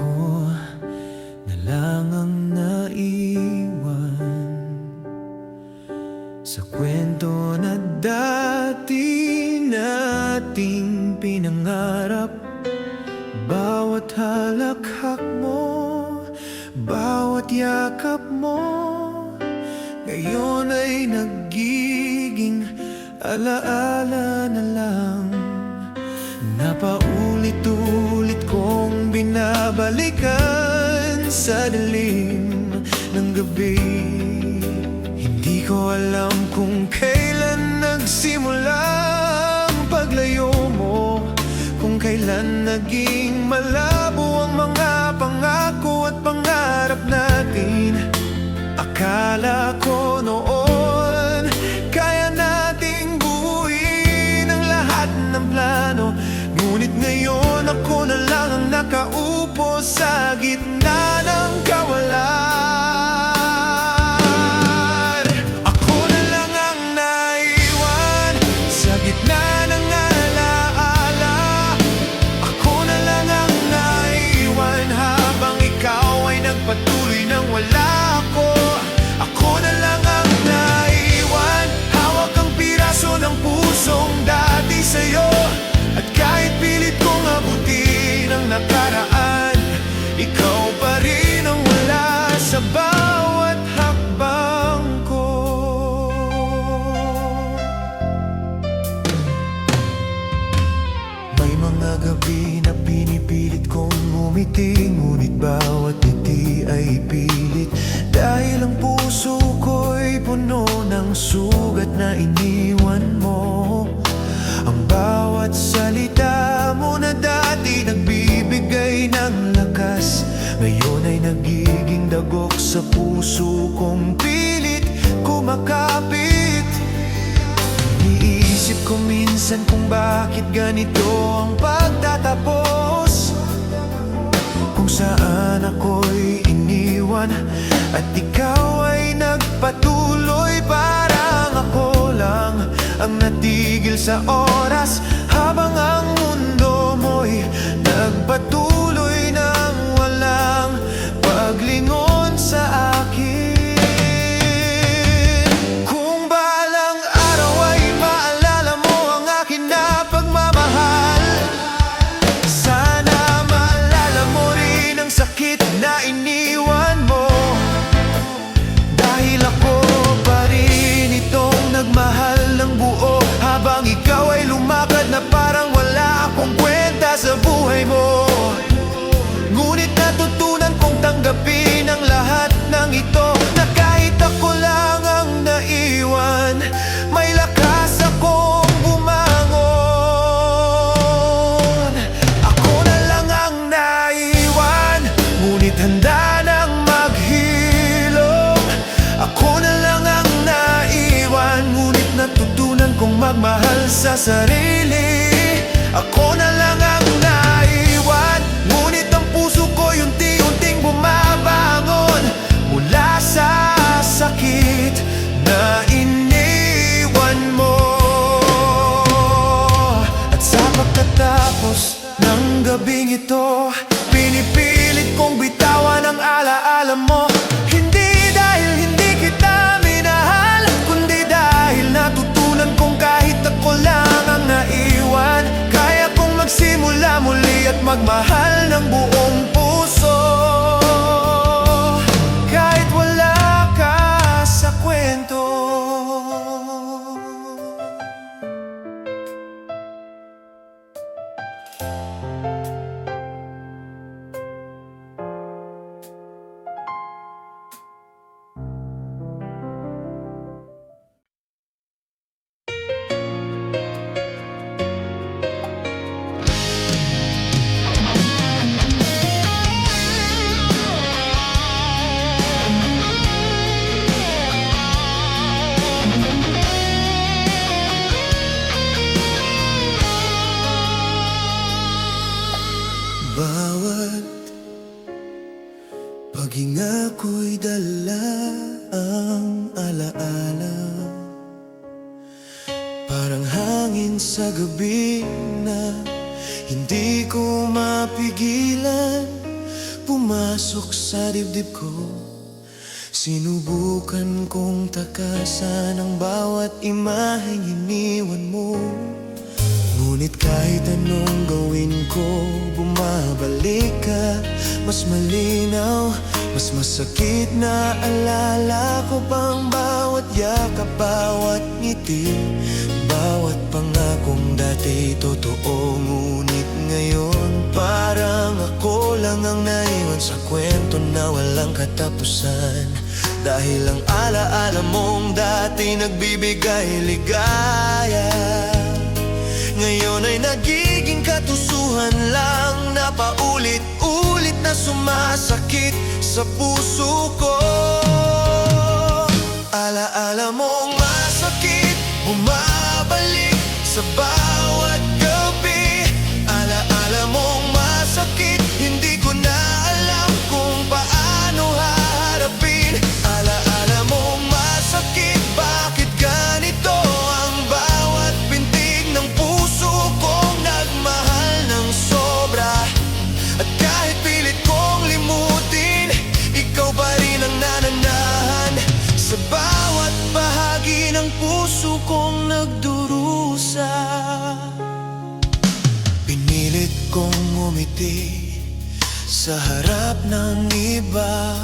Ako na lang ang naiwan sa kwento na dati nating pinangarap. Bawat halakhak mo, bawat yakap mo, ngayon ay nagiging alaala na lang. Napaulit-ulit kong binabalikan sa dilim ng gabi. Hindi ko alam kung kailan nagsimula ang paglayo mo, kung kailan naging malabo ang mga pangako at pangarap natin. Akala ko noon kaya nating buuin ang lahat ng plano, ngunit ngayon ako na lang ang nakaupo sa gitna ng kawalan. Ako na lang ang naiwan sa gitna ng alaala. Ako na lang ang naiwan habang ikaw ay nagpatuloy nang wala ako. Ako na lang ang naiwan, hawak ang piraso ng pusong dati sa'yo. At kahit pilit kong abutin ang nakaraan, ikaw pa rin ang wala sa bawat hakbang ko. May mga gabi na pinipilit kong ngumiti, ngunit bawat ngiti ay pilit, dahil ang puso ko'y puno ng sugat na iniwan mo. Ang bawat salita mo na dati nagbibigay ng lakas, ngayon ay nagiging dagok sa puso kong pilit kumakapit. Iniisip ko minsan kung bakit ganito ang pagtatapos, kung saan ako'y iniwan at ikaw ay nagpatuloy. Parang ako lang ang natigil sa oras, habang ang mundo mo'y nagpatuloy ng walang paglingon sa akin. Kung balang araw ay maalala mo ang akin na pagmamahal, sana maalala mo rin ang sakit na iniwan mo, dahil ako pa rin itong nagmahal ng buo, habang ikaw ay lumakad na parang wala akong kwenta sa buhay mo. Ngunit natutunan kong tanggapin ang lahat ng ito, na kahit ako lang ang naiwan, may lakas akong bumangon. Ako na lang ang naiwan, ngunit handa nang maghilom. Ako na lang ang naiwan, ngunit natutunan kong magmahal sa sarili. Ako na lang ang naiwan, ngunit ang puso ko'y unti-unting bumabangon mula sa sakit na iniwan mo. At sa pagkatapos ng gabing ito, pinipilit kong bitawan ang alaala mo. Hindi dahil hindi kita minahal, kundi dahil natutunan kong kahit ako lang ang naiwan, kaya kong magsimula muli at magmahal ng buong puso, kahit wala ka sa kwento. Bawat paghinga ko'y dala ang alaala, parang hangin sa gabi na hindi ko mapigilan. pumasok sa dibdib ko, sinubukan kong takasan ang bawat imaheng iniwan mo. Ngunit kahit anong gawin ko, bumabalik ka. Mas malinaw, mas masakit na alala ko pang bawat yakap, bawat ngiti, bawat pangakong dati totoo. Ngunit ngayon parang ako lang ang naiwan sa kwento na walang katapusan. Dahil ang alaala mong dati nagbibigay ligaya, ngayon ay nagiging katusuhan lang na paulit-ulit na sumasakit sa puso ko. Alaala mong masakit, bumabalik sa bawat gabi. Alaala mong masakit, hindi ko na alam kung paano haharapin. Alaala mong masakit, bakit ganito ang bawat pintig ng puso kong nagmahal ng sobra. At kahit pilit kong limutin, ikaw pa rin ang nananahan sa bawat bahagi ng puso kong nagdurusa. Pinilit kong ngumiti sa harap ng iba,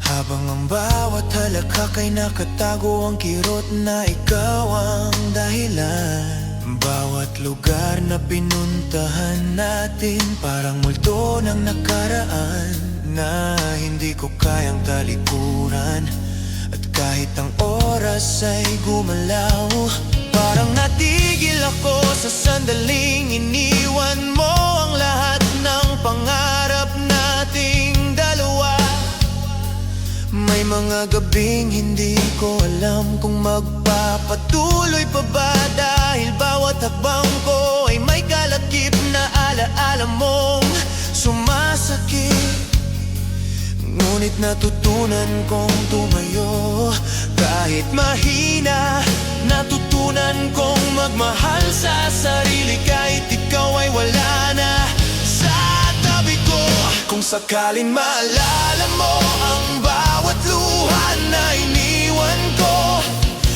habang ang bawat halakhak ay nakatago ang kirot na ikaw ang dahilan. Bawat lugar na pinuntahan natin parang multo ng nakaraan na hindi ko kayang talikuran. At kahit ang oras ay gumalaw, parang natigil ako sa sandaling iniwan mo ang lahat ng pangarap nating dalawa. May mga gabing hindi ko alam kung magpapatuloy pa ba, dahil bawat hakbang ko ay may kalakip na alaala mong sumasakit. Ngunit natutunan kong tumayo kahit mahina, natutunan kong magmahal sa sarili kahit ikaw ay wala na sa tabi ko. Kung sakalin maalala mo ang bawat luha na iniwan ko,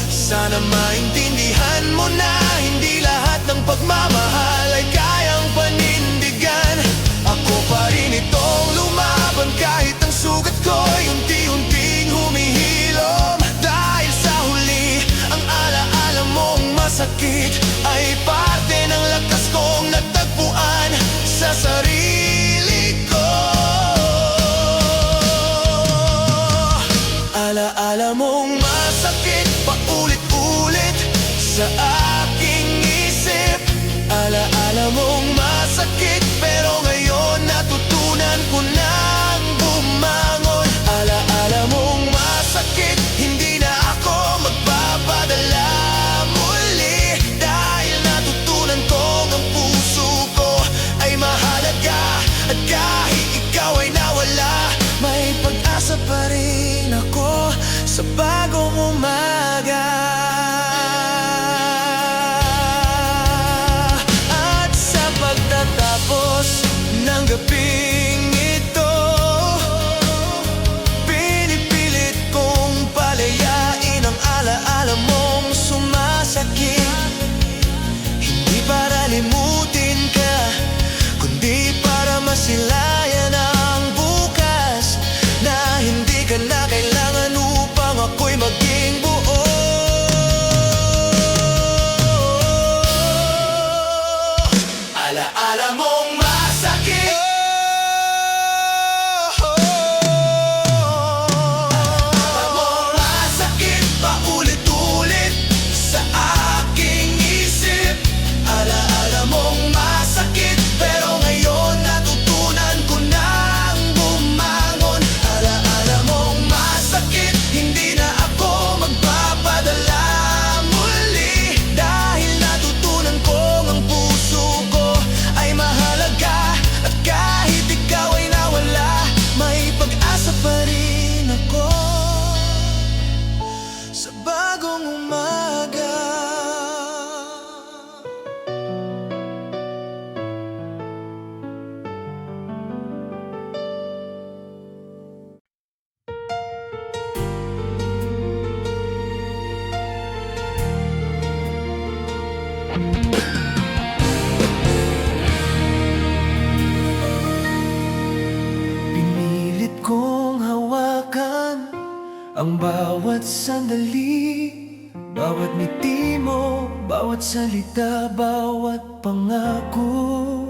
sana maintindihan mo na hindi lahat ng pagmamahal ay kayang panindigan. Ako pa rin itong lumaban kahit ang sugat ko'y unti-unting humihilom. Dahil sa huli, ang alaala mong masakit ay parte ng lakas kong natagpuan sa sarili ko. Alaala mong masakit paulit-ulit sa aking isip. Alaala mong masakit pero ngayon natutunan ko nang bumangon. Alaala mong masakit, hindi na ako magpapadala muli, dahil natutunan kong ang puso ko ay mahalaga. At kahit ikaw ay nawala, may pag-asa pa rin ako sa bagong umaga. At sa pagtatapos ng gabing ito, pinipilit kong palayain ang alaala mong sumasakit. Hindi para limutin ka, kundi para masilayan ang bukas na hindi ka na kailangan upang ako'y maging buhay. Ang bawat sandali, bawat ngiti mo, bawat salita, bawat pangako.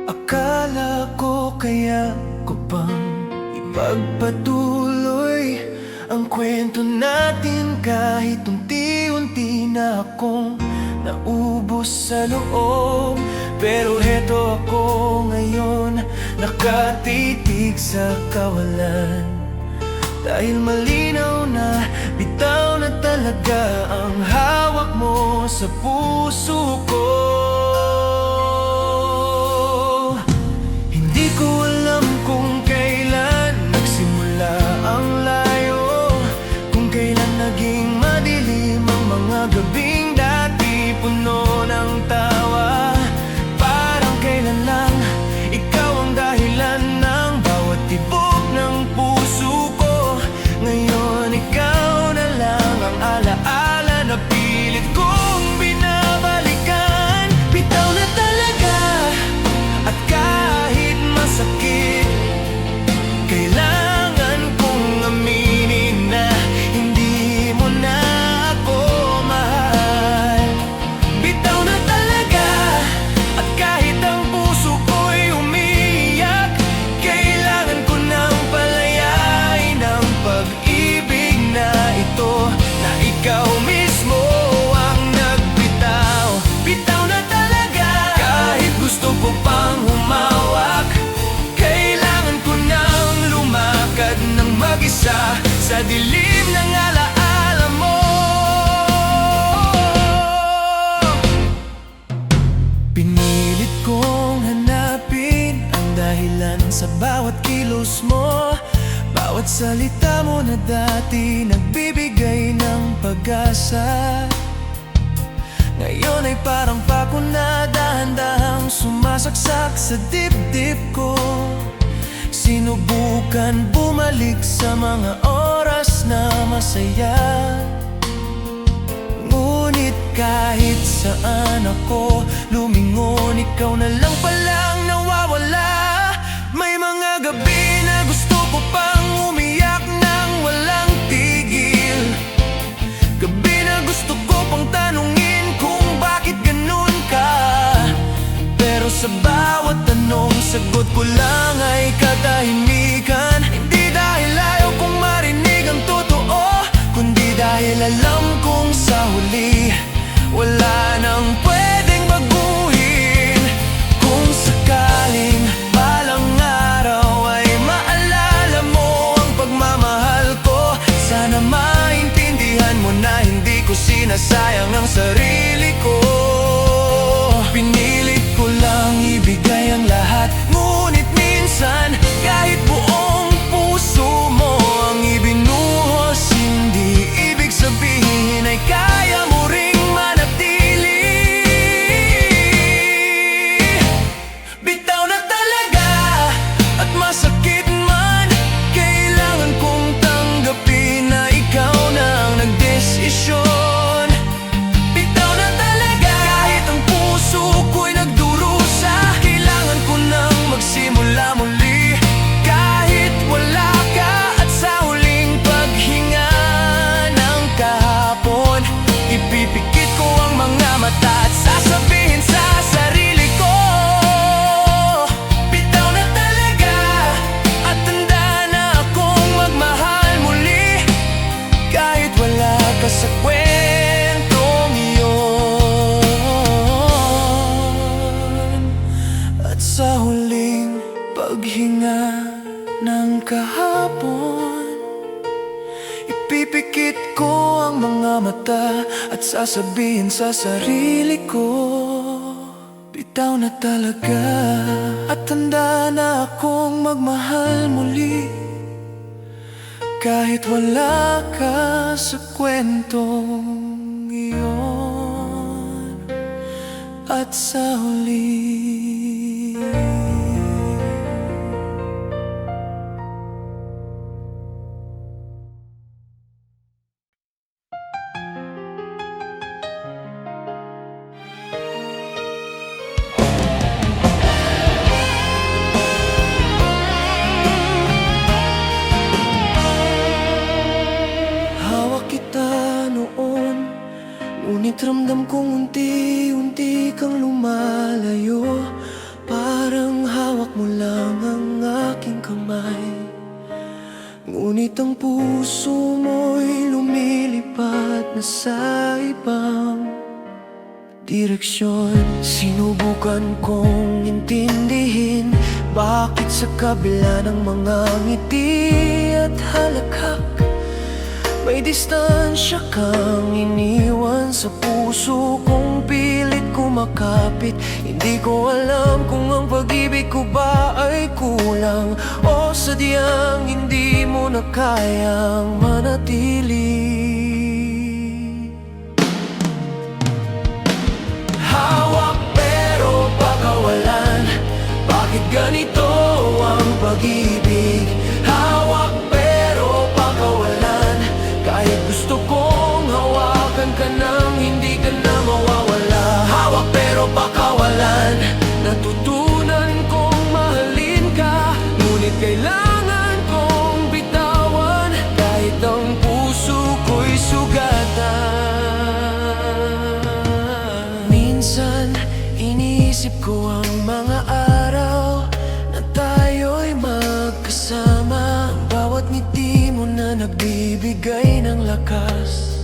Akala ko kaya ko pang ipagpatuloy ang kwento natin kahit unti-unti na akong naubos sa loob. Pero heto ako ngayon, nakatitig sa kawalan. Dahil malinaw na, bitaw na talaga ang hawak mo sa puso ko. Hindi ko alam kung kailan nagsimula ang layo, kung kailan naging madilim ang mga gabing dati puno ng tawa. Parang kailan lang ikaw ang dahilan ng bawat tibok ng puso ko. Ngayon ikaw na lang ang alaala na pilit kong binabalikan. Bitaw na talaga, at kahit masakit, kailangan kong aminin na hindi mo na ako mahal. Bitaw na talaga, at kahit ang puso ko'y umiiyak, kailangan ko nang palayain ang pag-ibig na ito, na ikaw mismo ang nagbitaw. Bitaw na talaga, kahit gusto ko pang humawak, kailangan ko nang lumakad ng mag-isa sa dilim ng alaala mo. Pinilit kong hanapin ang dahilan sa bawat kilos mo, bawat salita mo na dati nagbibigay ng pag-asa. Ngayon ay parang pako na dahan-dahang sumasaksak sa dibdib ko. Sinubukan bumalik sa mga oras na masaya, ngunit kahit saan ako lumingon, ikaw na lang palang nawawala. May mga gabi na gusto ko pang umiyak nang walang tigil, gabi na gusto ko pang tanungin kung bakit ganun ka. Pero sa bawat tanong, sagot ko lang ay katahimikan. Hindi dahil ayaw kong marinig ang totoo, kundi dahil alam kong sa huli wala nang pwedeng baguhin. Kung sakaling balang araw ay maalala mo ang pagmamahal ko, sana maintindihan mo na hindi ko sinasayang ang sarili ko. Pinilit ko lang ibigay ang lahat, ngunit minsan kahit buong puso mo ang ibinuhos, hindi ibig sabihin ay kaya mo ring manatili. Bitaw na talaga, at masakit man, kailangan kong tanggapin na ikaw na ang nagdesisyon. Bitaw na talaga, kahit ang puso ko'y nagdurusa, kailangan ko nang magsimula muli. Kahit wala ka, at sa huling paghinga ng kahapon, ipipikit ko ang mga mata at sasabihin sa sarili ko, bitaw na talaga, at tanda na akong magmahal muli. Kahit wala ka sa kwentong iyon, at sa huling paghinga ng kahapon, ipipikit ko ang mga mata at sasabihin sa sarili ko, bitaw na talaga, at tanda na akong magmahal muli. Kahit wala ka sa kwentong iyon, at sa huli kamay. Ngunit ang puso mo'y lumilipad na sa ibang direksyon. Sinubukan kong intindihin bakit sa kabila ng mga ngiti at halakhak may distansya kang iniwan sa puso kong pilit kumakapit. Hindi ko alam kung ang pag-ibig ko ba ay kulang o sadyang hindi mo na kayang manatili. Hawak pero pakawalan, bakit ganito ang pag-ibig? Hawak pero pakawalan, kahit gusto kong hawakan ka nang hindi ka na mawawala. Hawak pero pakawalan, natutunan kong mahalin ka, ngunit kailangan kong bitawan kahit ang puso ko'y sugatan. Minsan iniisip ko ang mga araw na tayo'y magkasama, ang bawat ngiti mo na nagbibigay ng lakas.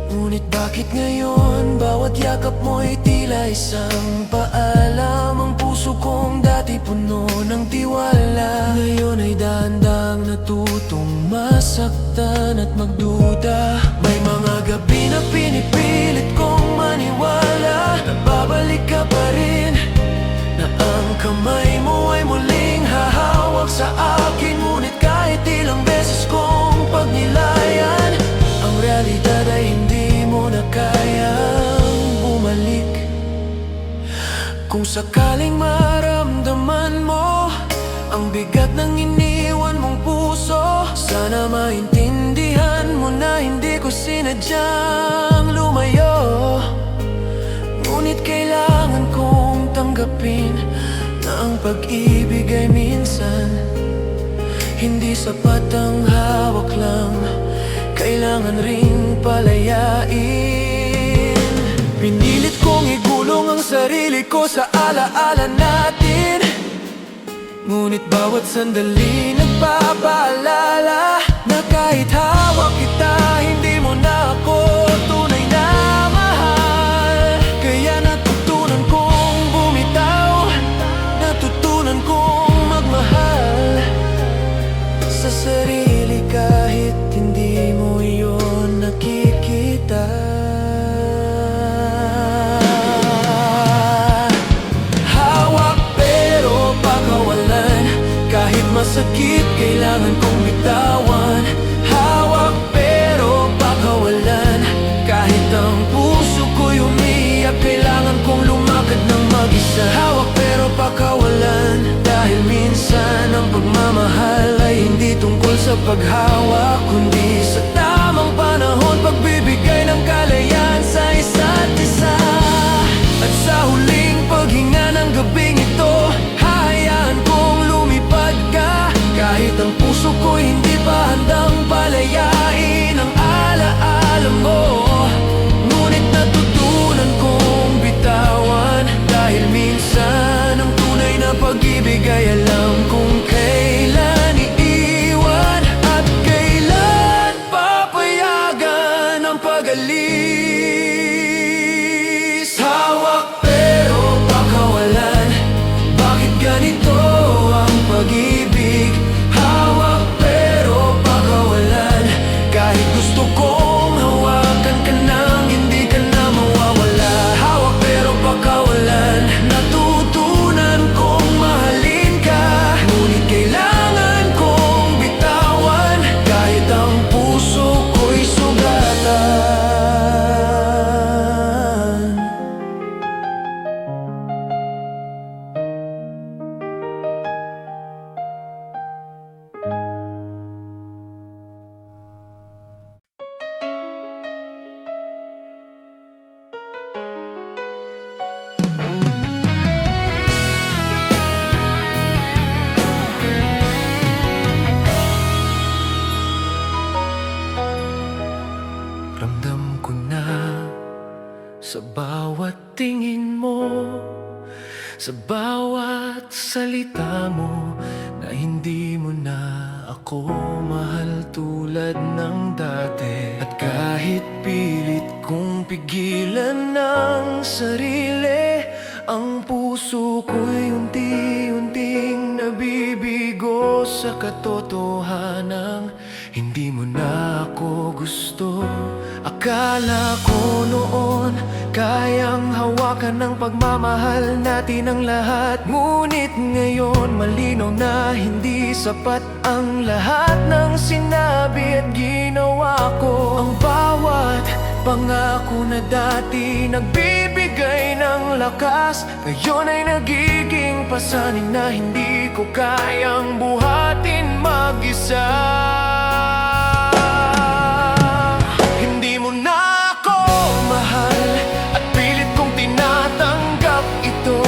Ngunit bakit ngayon bawat yakap mo'y tila isang paalam? Ang puso kong dati puno ng tiwala ngayon ay dahan-dahang natutong masaktan at magduda. May mga gabi na pinipilit kong maniwala na babalik ka pa rin, na ang kamay mo ay muling hahawak sa akin. Ngunit kahit ilang beses kong pagnilayan, ang realidad ay hindi mo na kayang bumalik. Kung sakaling maramdaman mo ang bigat ng iniwan mong puso, sana maintindihan mo na hindi ko sinadyang lumayo. Ngunit kailangan kong tanggapin na ang pag-ibig ay minsan hindi sapat ang hawak lang, kailangan ring palayain. Pinilit kong igulong ang sarili ko sa alaala natin, ngunit bawat sandali nagpapaalala na kahit hawak kita, hindi mo na ako tunay na mahal. Kaya natutunan kong bumitaw, natutunan kong magmahal sa sarili kahit hindi mo yun nakikita. Hawak pero pakawalan, kahit masakit kailangan kong bitawan. Hawak pero pakawalan, kahit ang puso ko'y umiyak kailangan kong lumakad ng mag-isa. Hawak pero pakawalan, dahil minsan ang pagmamahal ay hindi tungkol sa paghawak, kundi sa tamang panahon, pagbibigay ng kalayaan sa isa't isa. At sa huling paghinga ng gabing ito, hahayaan kong lumipad ka, kahit ang puso ko hindi pa handang palayain ang alaala mo. Ngunit natutunan kong bitawan, dahil minsan ang tunay na pag-ibig ay alam kung kailan iiwan at kailan papayagan ang pag-alis. Hawak pero pakawalan, bakit ganito ang pag-ibig? Hawak pero pakawalan, kahit gusto kong hawakan ka nang hindi ka na mawawala. Hawak pero pakawalan, natutunan kong mahalin ka, ngunit kailangan kong bitawan kahit ang puso ko'y sugatan. Ramdam ko na sa bawat tingin mo, sa bawat salita mo, na hindi mo na ako mahal tulad ng dati. At kahit pilit kong pigilan ng sarili, ang puso ko'y unti-unting nabibigo sa katotohanang hindi mo na ako gusto. Akala ko noon kayang hawakan ng pagmamahal natin ang lahat. Ngunit ngayon malinaw na hindi sapat ang lahat ng sinabi at ginawa ko. Ang bawat pangako na dati nagbibigay ng lakas, ngayon ay nagiging pasanin na hindi ko kayang buhatin mag-isa. Hindi mo na ako mahal at pilit kong tinatanggap ito.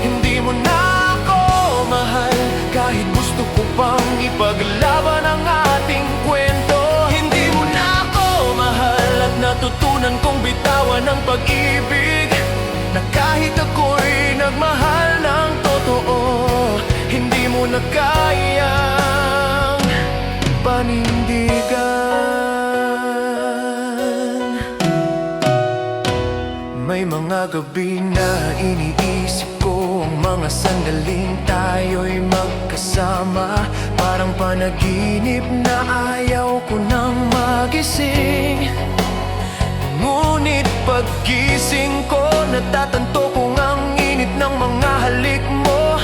Hindi mo na ako mahal kahit gusto ko pang ipaglaban ang ating kwento. Hindi mo na ako mahal at natutunan kong bitawan ang pag-ibig, na kahit ako'y nagmahal ng totoo, hindi mo na kayang panindigan. May mga gabi na iniisip ko ang mga sandaling tayo'y magkasama. Parang panaginip na ayaw ko nang magising. Ngunit paggising ko, natatanto kong ang init ng mga halik mo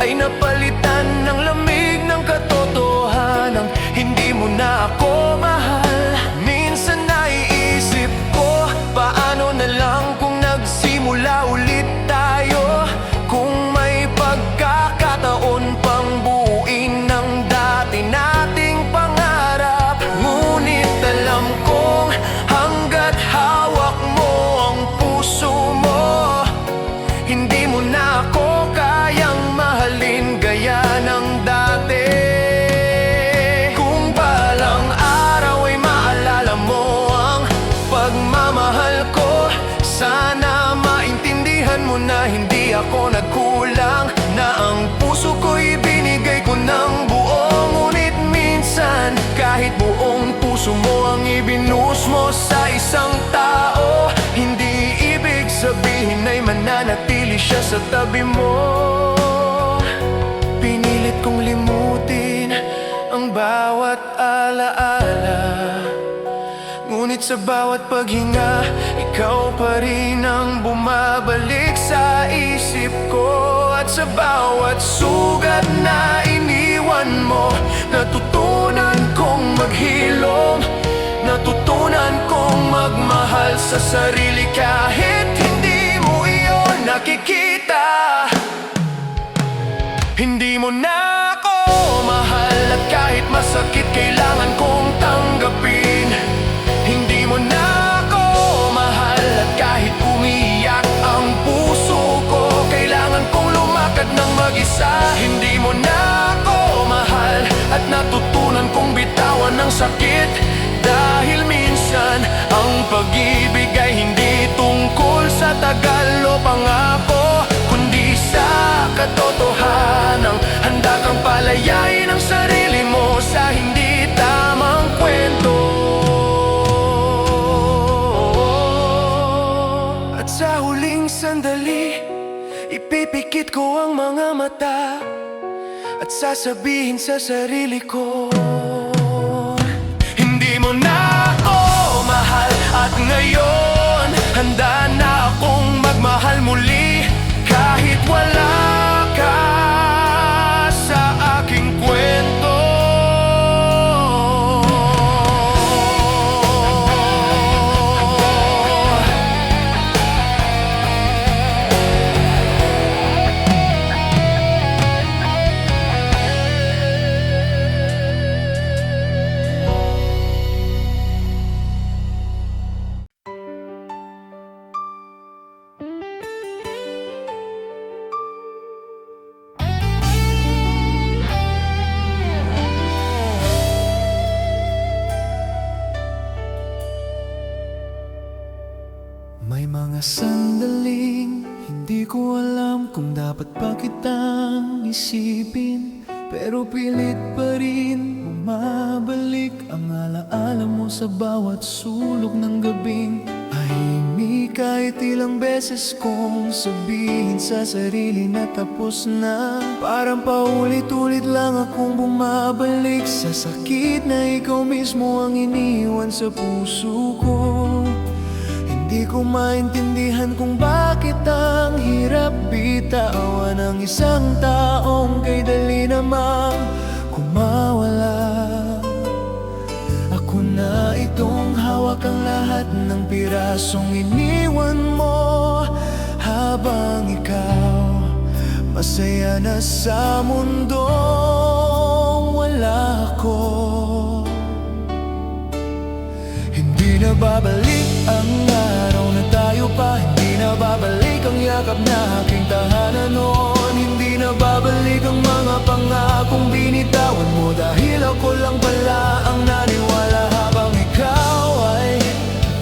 ay napalitan ng lamig ng katotohanan. Hindi mo na ako mahal. Minsan naiisip ko, paano na lang kung nagsimula ulit tayo? Kung may pagkakataon pang buuin ng dati nating pangarap. Ngunit alam kong hanggat hawak mo ang puso mo, hindi mo na ako kayang mahalin gaya ng dati. Kung balang araw ay maalala mo ang pagmamahal ko, sana maintindihan mo na hindi ako nagkulang, na ang puso ko'y binigay ko ng buo. Ngunit minsan, kahit buong puso mo ang ibinus mo sa isang tao, hindi ibig sabihin ay mananatili siya sa tabi mo. Pinilit kong limutin ang bawat alaala, ngunit sa bawat paghinga, ikaw pa rin ang bumabalik sa isip ko. At sa bawat sugat na iniwan mo, natutunan kong maghilom, natutunan kong magmahal sa sarili kahit hindi mo iyon nakikita. Hindi mo na ako mahal at kahit masakit kailangan kong tanggapin. Hindi mo na ako mahal at kahit umiiyak ang puso ko, kailangan kong lumakad ng mag-isa. Hindi mo na ako mahal at natutunan kong bitawan ng sakit, dahil minsan ang pag-ibig ay hindi tungkol sa tagal o pangako, kundi sa katotohanang handa kang palayain ang sarili mo sa hindi tamang kwento. At sa huling sandali, ipipikit ko ang mga mata at sasabihin sa sarili ko, hindi mo na ako mahal. At ngayon, handa na akong magmahal muli kahit wala ka sa aking kwento. May mga sandaling hindi ko alam kung dapat pa kitang isipin, Pero pilit pa rin bumabalik ang alaala mo sa bawat sulok ng gabing tahimik. Kahit ilang beses kong sabihin sa sarili na tapos na, parang paulit-ulit lang akong bumabalik sa sakit na ikaw mismo ang iniwan sa puso ko. Hindi ko maintindihan kung bakit ang hirap bitawan ng isang taong kay dali namang kumawala. Ako na itong hawak ang lahat ng pirasong iniwan mo, habang ikaw masaya na sa mundong wala ako. Hindi na babalik ang araw na tayo pa, hindi na babalik ang yakap na aking tahanan noon. Hindi na babalik ang mga pangakong binitawan mo, dahil ako lang pala ang naniwala habang ikaw ay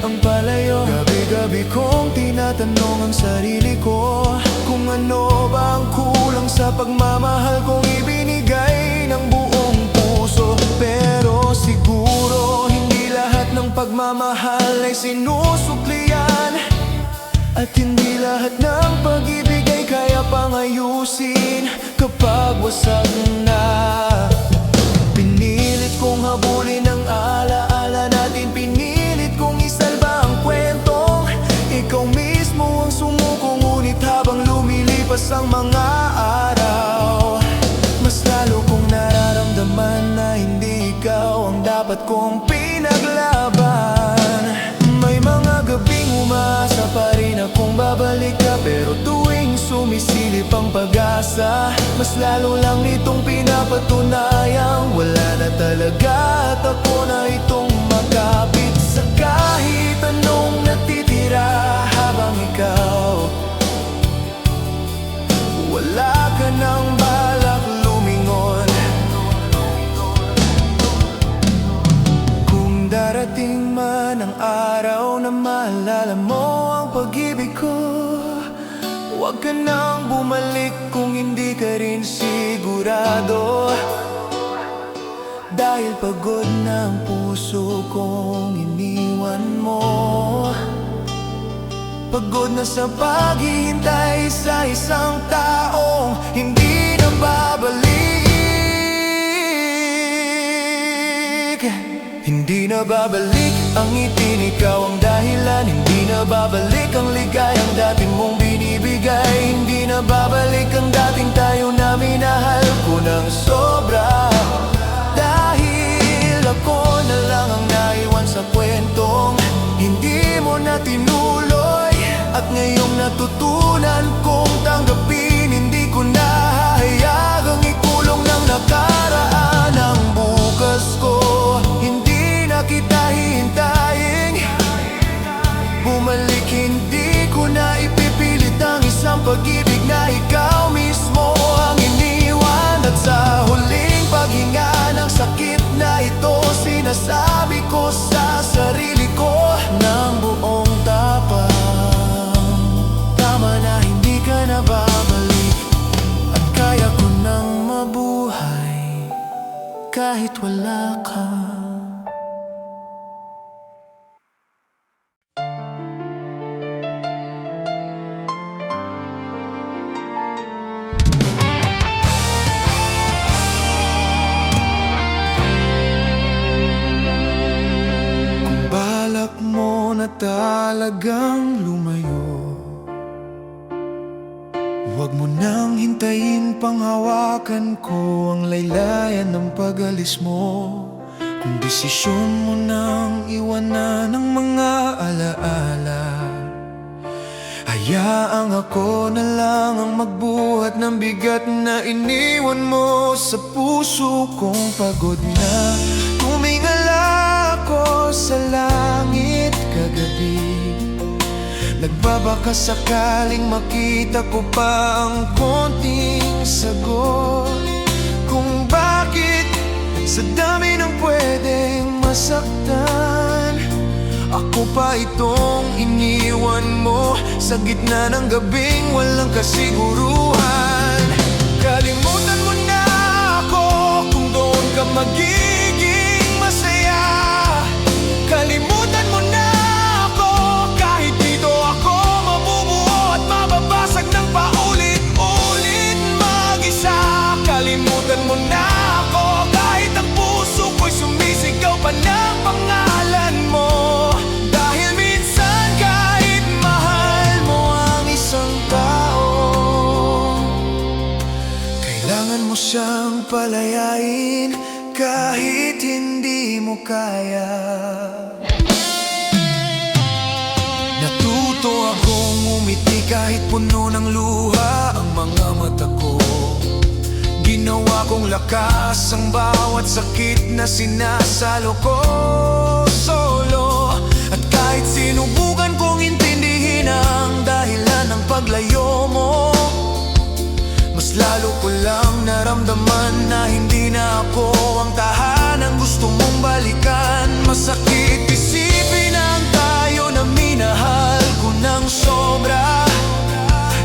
ang palayo. Gabi-gabi kong tinatanong ang sarili ko kung ano ba ang kulang sa pagmamahal kong ibinigay ng buong puso. Pero siguro hindi lahat ng pagmamahal ay sinusuklian, at hindi lahat ng pag-ibig ay kaya pang ayusin kapag wasak na. Pinilit kong habulin ang alaala natin, pinilit kong isalba ang kwentong ikaw mismo ang sumuko. Ngunit habang lumilipas ang mga araw, mas lalo kong nararamdaman na hindi ikaw ang dapat kong pinaglaban. May mga gabing umasa pa rin akong babalik ka, pero tuwing sumisilip ang pag-asa, mas lalo lang nitong pinapatunayang wala na talaga, at ako na itong makapit sa kahit anong natitira. Habang ikaw wala ka nang balak lumingon. Kung darating man ang araw na maalala mo ang pag-ibig ko, huwag ka nang bumalik kung hindi ka rin sigurado, dahil pagod na ang puso kong iniwan mo. Pagod na sa paghihintay sa isang taong hindi na babalik. Hindi na babalik ang ngiti, ikaw ang dahilan. Hindi na babalik ang ligayang dati mong binibigay. Hindi na babalik ang dating tayo na minahal ko ng sobra, dahil ako na lang ang naiwan sa kwentong hindi mo na tinuloy. At ngayong natutunan kong tanggapin, hindi ko na hahayagang ikulong ng nakaraan ang bukas ko. Hindi na kita hihintayin bumalik, hindi ko na ipipilit ang isang pag-ibig na ikaw mismo ang iniwan. At sa huling paghinga ng sakit na ito, sinasabi ko sa sarili ko ng buong tapang, tama na, hindi ka na babalik, at kaya ko nang mabuhay kahit wala ka. Kung balak mo na talagang lumayo, huwag mo nang hintayin pang hawakan ko ang laylayan ng pag-alis mo. Kung desisyon mo nang iwanan ang mga alaala, hayaang ako na lang ang magbuhat ng bigat na iniwan mo sa puso kong pagod na. Tumingala ako sa langit kagabi, nagbabaka sakaling makita ko pa ang konting sagot kung bakit sa dami ng pwedeng masaktan, ako pa itong iniwan mo sa gitna ng gabing walang kasiguruhan. Kalimutan mo na ako, kang palayain kahit hindi mo kaya. Natuto akong umiti kahit puno ng luha ang mga mata ko. Ginawa kong lakas ang bawat sakit na sinasalo ko solo. At kahit sinubukan kong intindihin ang dahilan ng paglayo mo, mas lalo ko lang naramdaman na hindi na ako ang tahanang gusto mong balikan. Masakit isipin ang tayo na minahal ko ng sobra.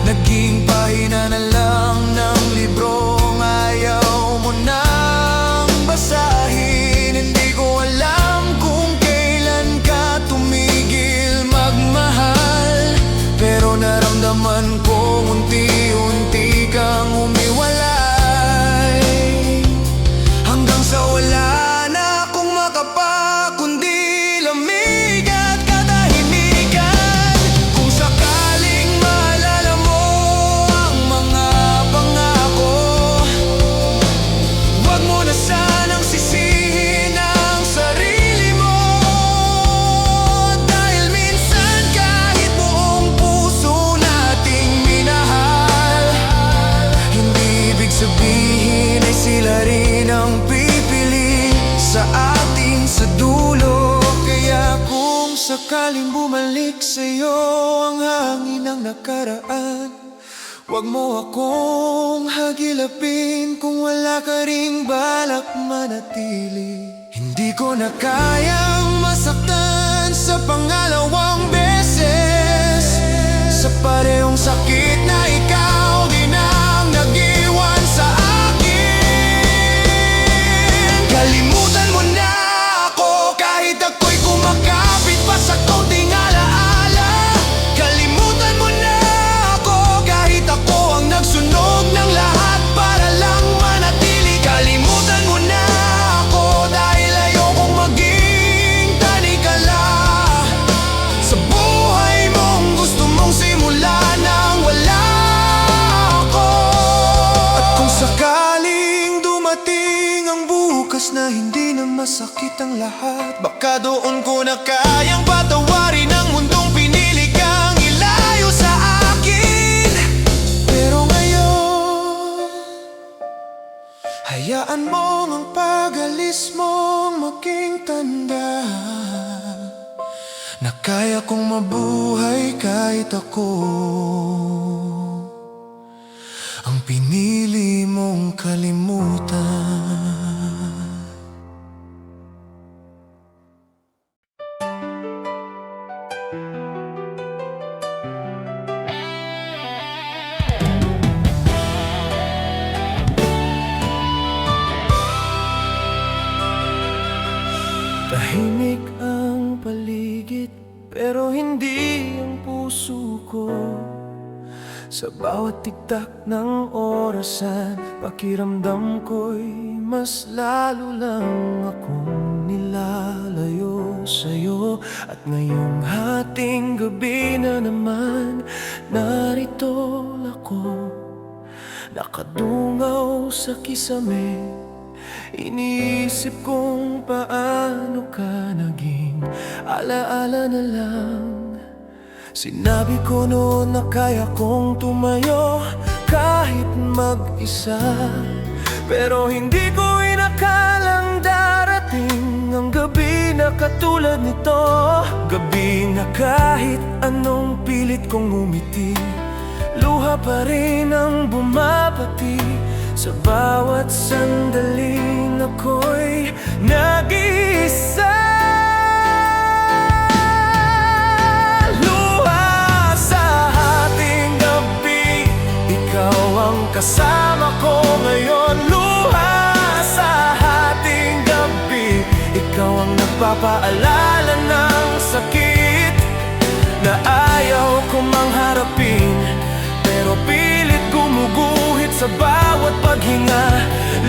Naging pahina na lang ng librong ayaw mo nang basahin. Hindi ko alam kung kailan ka tumigil magmahal, pero naramdaman ko unti-unti kang umiwalay, hanggang sa wala na akong makapa kundi lamig at katahimikan. Kung sakaling maalala mo ang mga pangako, wag mo na sanang sisihin ang sarili mo. Dahil minsan kahit buong puso nating minahal, hindi ibig sabihin ay sila rin ang pipili sa atin sa dulo. Kaya kung sakaling bumalik sa'yo ang hangin ng nakaraan, wag mo akong hagilapin kung wala ka ring balak manatili. Hindi ko na kayang masaktan sa pangalawang beses, sa parehong sakit na ikaw din ang nag-iwan sa akin. Kalimutan mo na ako kahit ako'y kumakapit pa sa kaunting alaala. Kalimutan mo na ako kahit ako ang nagsunog ng lahat para lang manatili. Kalimutan mo na ako dahil ayokong maging tanikala sa buhay mong gusto mong simulan nang wala ako. At kung sakaling dumating ang bukas na hindi na masakit ang lahat, baka doon ko na kayang patawarin ang mundong pinili kang ilayo sa akin. Pero ngayon, hayaan mo ang pag-alis mong maging tanda na kaya kong mabuhay kahit ako ang pinili mong kalimutan. Tahimik ang paligid, pero hindi ang puso ko. Sa bawat tiktak ng orasan, pakiramdam ko'y mas lalo lang akong nilalayo sa'yo. At ngayong hating gabi na naman, narito ako, nakadungaw sa kisame. Iniisip kong paano ka naging alaala na lang. Sinabi ko noon na kaya kong tumayo kahit mag-isa, pero hindi ko inakalang darating ang gabi na katulad nito. Gabi na kahit anong pilit kong umiti, luha pa rin ang bumabati. Sa bawat sandaling ako'y nag-iisa. Luha sa ating gabi, ikaw ang kasama ko ngayon. Luha sa ating gabi, ikaw ang nagpapaalala ng sakit na ayaw ko mang harapin, pero pilit gumuguhit sa bawat paghinga.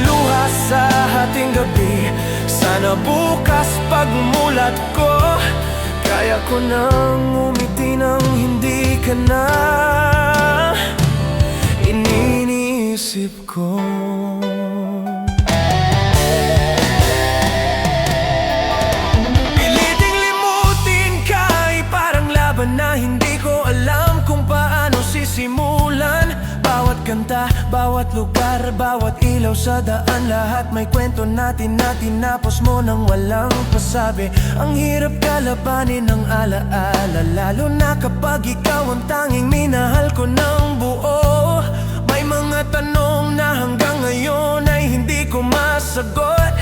Luha sa ating gabi, sana bukas pagmulat ko, kaya ko nang umiti nang hindi ka na iniisip ko. ganda, bawat lugar, bawat ilaw sa daan, lahat may kwento natin na tinapos mo nang walang pasabi. Ang hirap kalabanin ng alaala, lalo na kapag ikaw ang tanging minahal ko ng buo. May mga tanong na hanggang ngayon ay hindi ko masagot.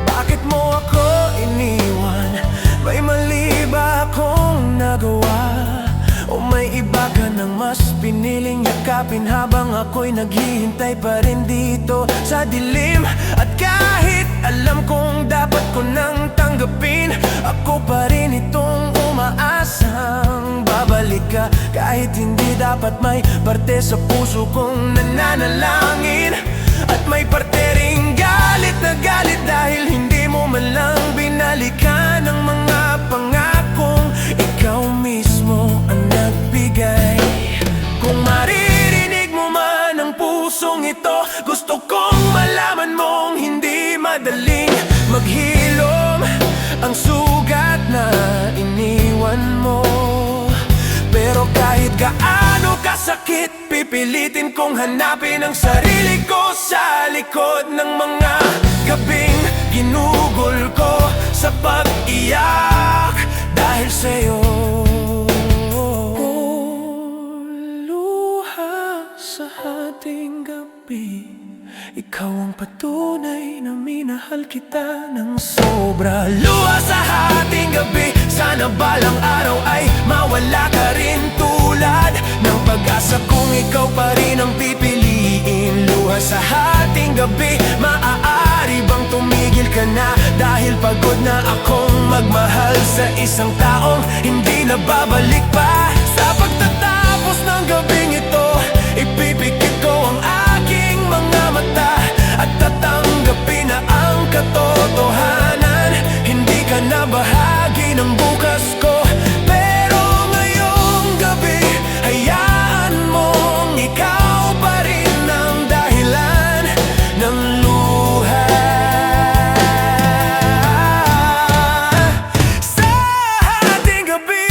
Bakit mo ako iniwan? May mali ba akong nagawa? O may iba ka nang mas piniling yakapin, habang ako'y naghihintay pa rin dito sa dilim? At kahit alam kong dapat ko nang tanggapin, ako pa rin itong umaasang babalik ka. Kahit hindi dapat, may parte sa puso kong nananalangin. At may parte ring galit na galit dahil hindi mo man lang binalikan ang mga pangakong ikaw mismo ang nagbigay. Kung maririnig mo man ang pusong ito, gusto kong malaman mong hindi madaling maghilom ang sugat na iniwan mo. Pero kahit gaano kasakit, pipilitin kong hanapin ang sarili ko sa likod ng mga gabing ginugol ko sa pag-iyak dahil sa'yo. Luha sa ating gabi, ikaw ang patunay na minahal kita ng sobra. Luha sa ating gabi, sana balang araw ay mawala ka rin, tulad ng pag-asa kung ikaw pa rin ang pipiliin. Luha sa ating gabi, maaari bang tumigil ka na? Dahil pagod na akong magmahal sa isang taong hindi na babalik pa. Sa pagtatapos ng gabing ito, ipipikit ko ang aking mga mata at tatanggapin na ang katotohanan. Hindi ka na bahagi ng bukas ko. Pero ngayong gabi, hayaan mong ikaw pa rin ang dahilan ng luha sa ating gabi.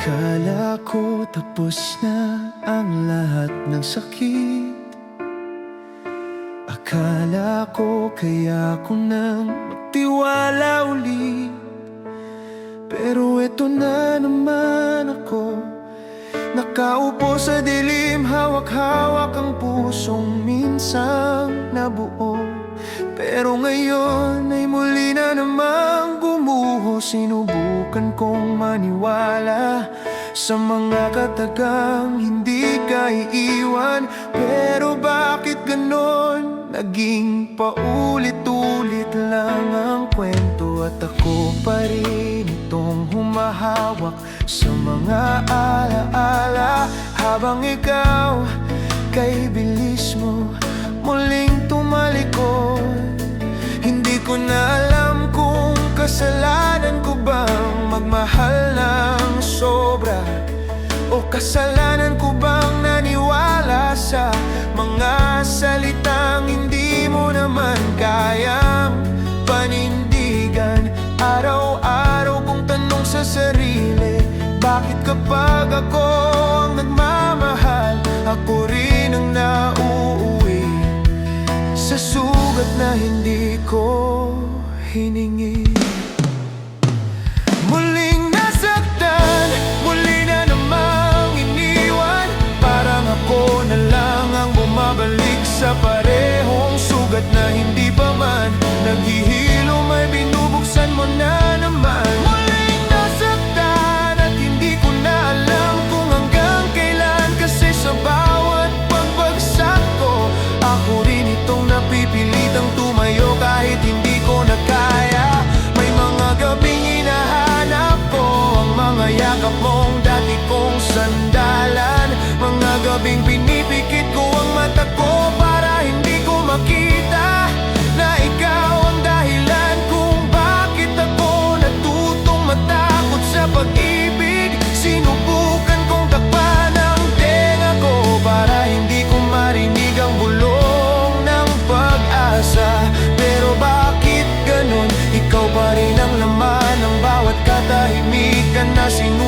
Akala ko tapos na ang lahat ng sakit. Akala ko kaya ko nang magtiwala ulit. Pero eto na naman ako, nakaupo sa dilim, hawak-hawak ang pusong minsang nabuo. Pero ngayon ay muli na namang gumuho. Sinubukan kong maniwala sa mga katagang hindi ka iiwan. Pero bakit ganon? Naging paulit-ulit lang ang kwento, at ako pa rin itong humahawak sa mga alaala, habang ikaw kay bilis mo muling tumalikod. Hindi ko na alam kung kasalanan ko bang magmahal ng sobra, o kasalanan ko bang naniwala sa mga salitang hindi mo naman kayang panindigan. Araw-araw kong tanong sa sarili, bakit kapag ako ang nagmamahal, ako rin ang nauuwi sa sugat na hindi ko hiningi. Muling nasaktan, muli na namang iniwan. Parang ako na lang ang bumabalik sa parehong sugat na hindi pa man naghihilo, may binubuksan mo na naman. Muling nasaktan at hindi ko na alam kung hanggang kailan, kasi sa bawat pagbagsak ko, ako rin itong napipilitang tumayo kahit hindi ko na kaya.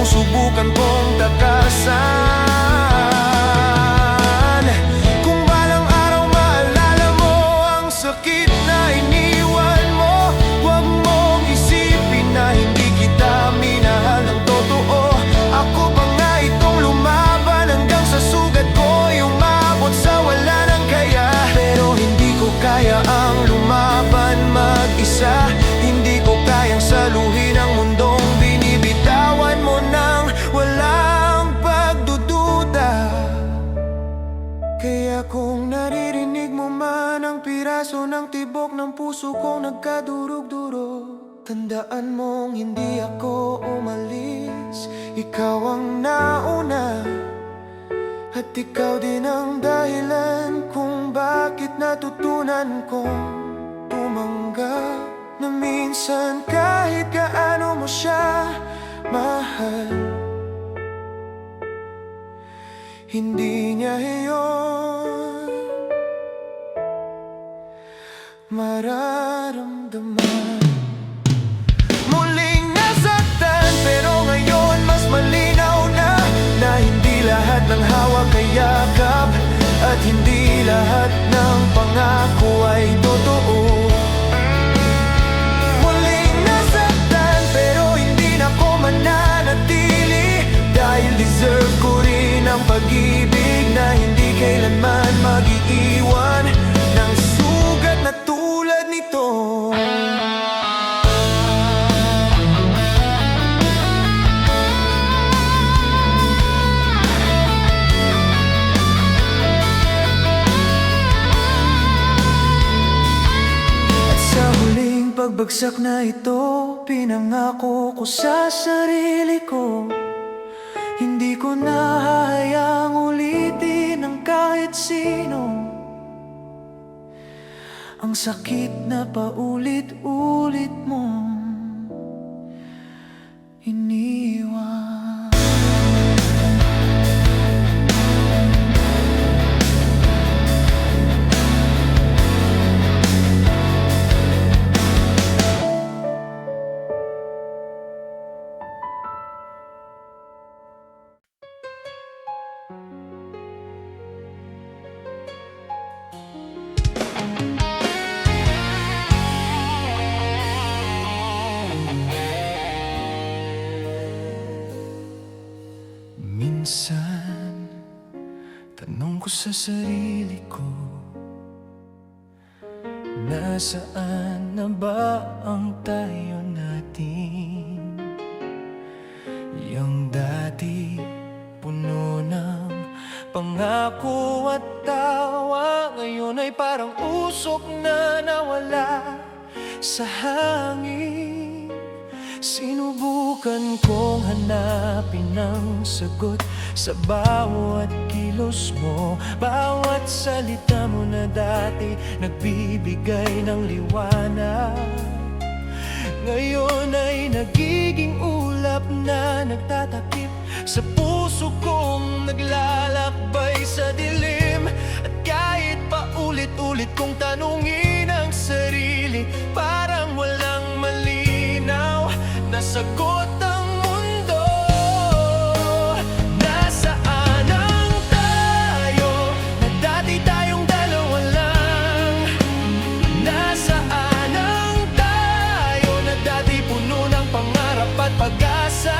susubukan kong takasan. Kung balang araw maalala mo ang sakit na iniwan mo, huwag mong isipin na hindi kita minahal ng totoo. Ako pa nga itong lumaban hanggang sa sugat ko'y umabot sa wala nang kaya. Pero hindi ko kaya ang lumaban mag-isa. Hindi ko kayang saluhin ang mundong binibitawan mo nang walang pagdududa. Kaya kung naririnig mo man ang piraso ng tibok ng puso kong nagkadurog-durog, tandaan mong hindi ako umalis. Ikaw ang nauna, at ikaw din ang dahilan kung bakit natutunan kong tumanggap na minsan kahit gaano mo siya mahal, hindi niya iyon mararamdaman. Muling nasaktan pero ngayon mas malinaw na hindi lahat ng hawak ay yakap, at hindi lahat ng pangako ay totoo. Muling nasaktan pero hindi na ko mananatili, dahil deserve ko rin ang pag-ibig na hindi kailanman mag-iiwan ng sugat na tulad nito. Pagbagsak na ito, pinangako ko sa sarili ko, hindi ko na hahayaang ulitin ng kahit sino ang sakit na paulit-ulit mong iniwan. Minsan, tanong ko sa sarili ko, nasaan na ba ang tayo natin? Yung dati puno ng pangako at tawa, ngayon ay parang usok na nawala sa hangin. Sinubukan kong hanapin ang sagot sa bawat kilos mo, bawat salita mo na dati nagbibigay ng liwanag. Ngayon ay nagiging ulap na nagtatakip sa puso kong naglalakbay sa dilim. At kahit pa ulit-ulit kong tanungin ang sarili, parang walang malinaw na sagot ang mundo. Nasaan ang tayo na dati tayong dalawa lang? Nasaan ang tayo na dati puno ng pangarap at pag-asa?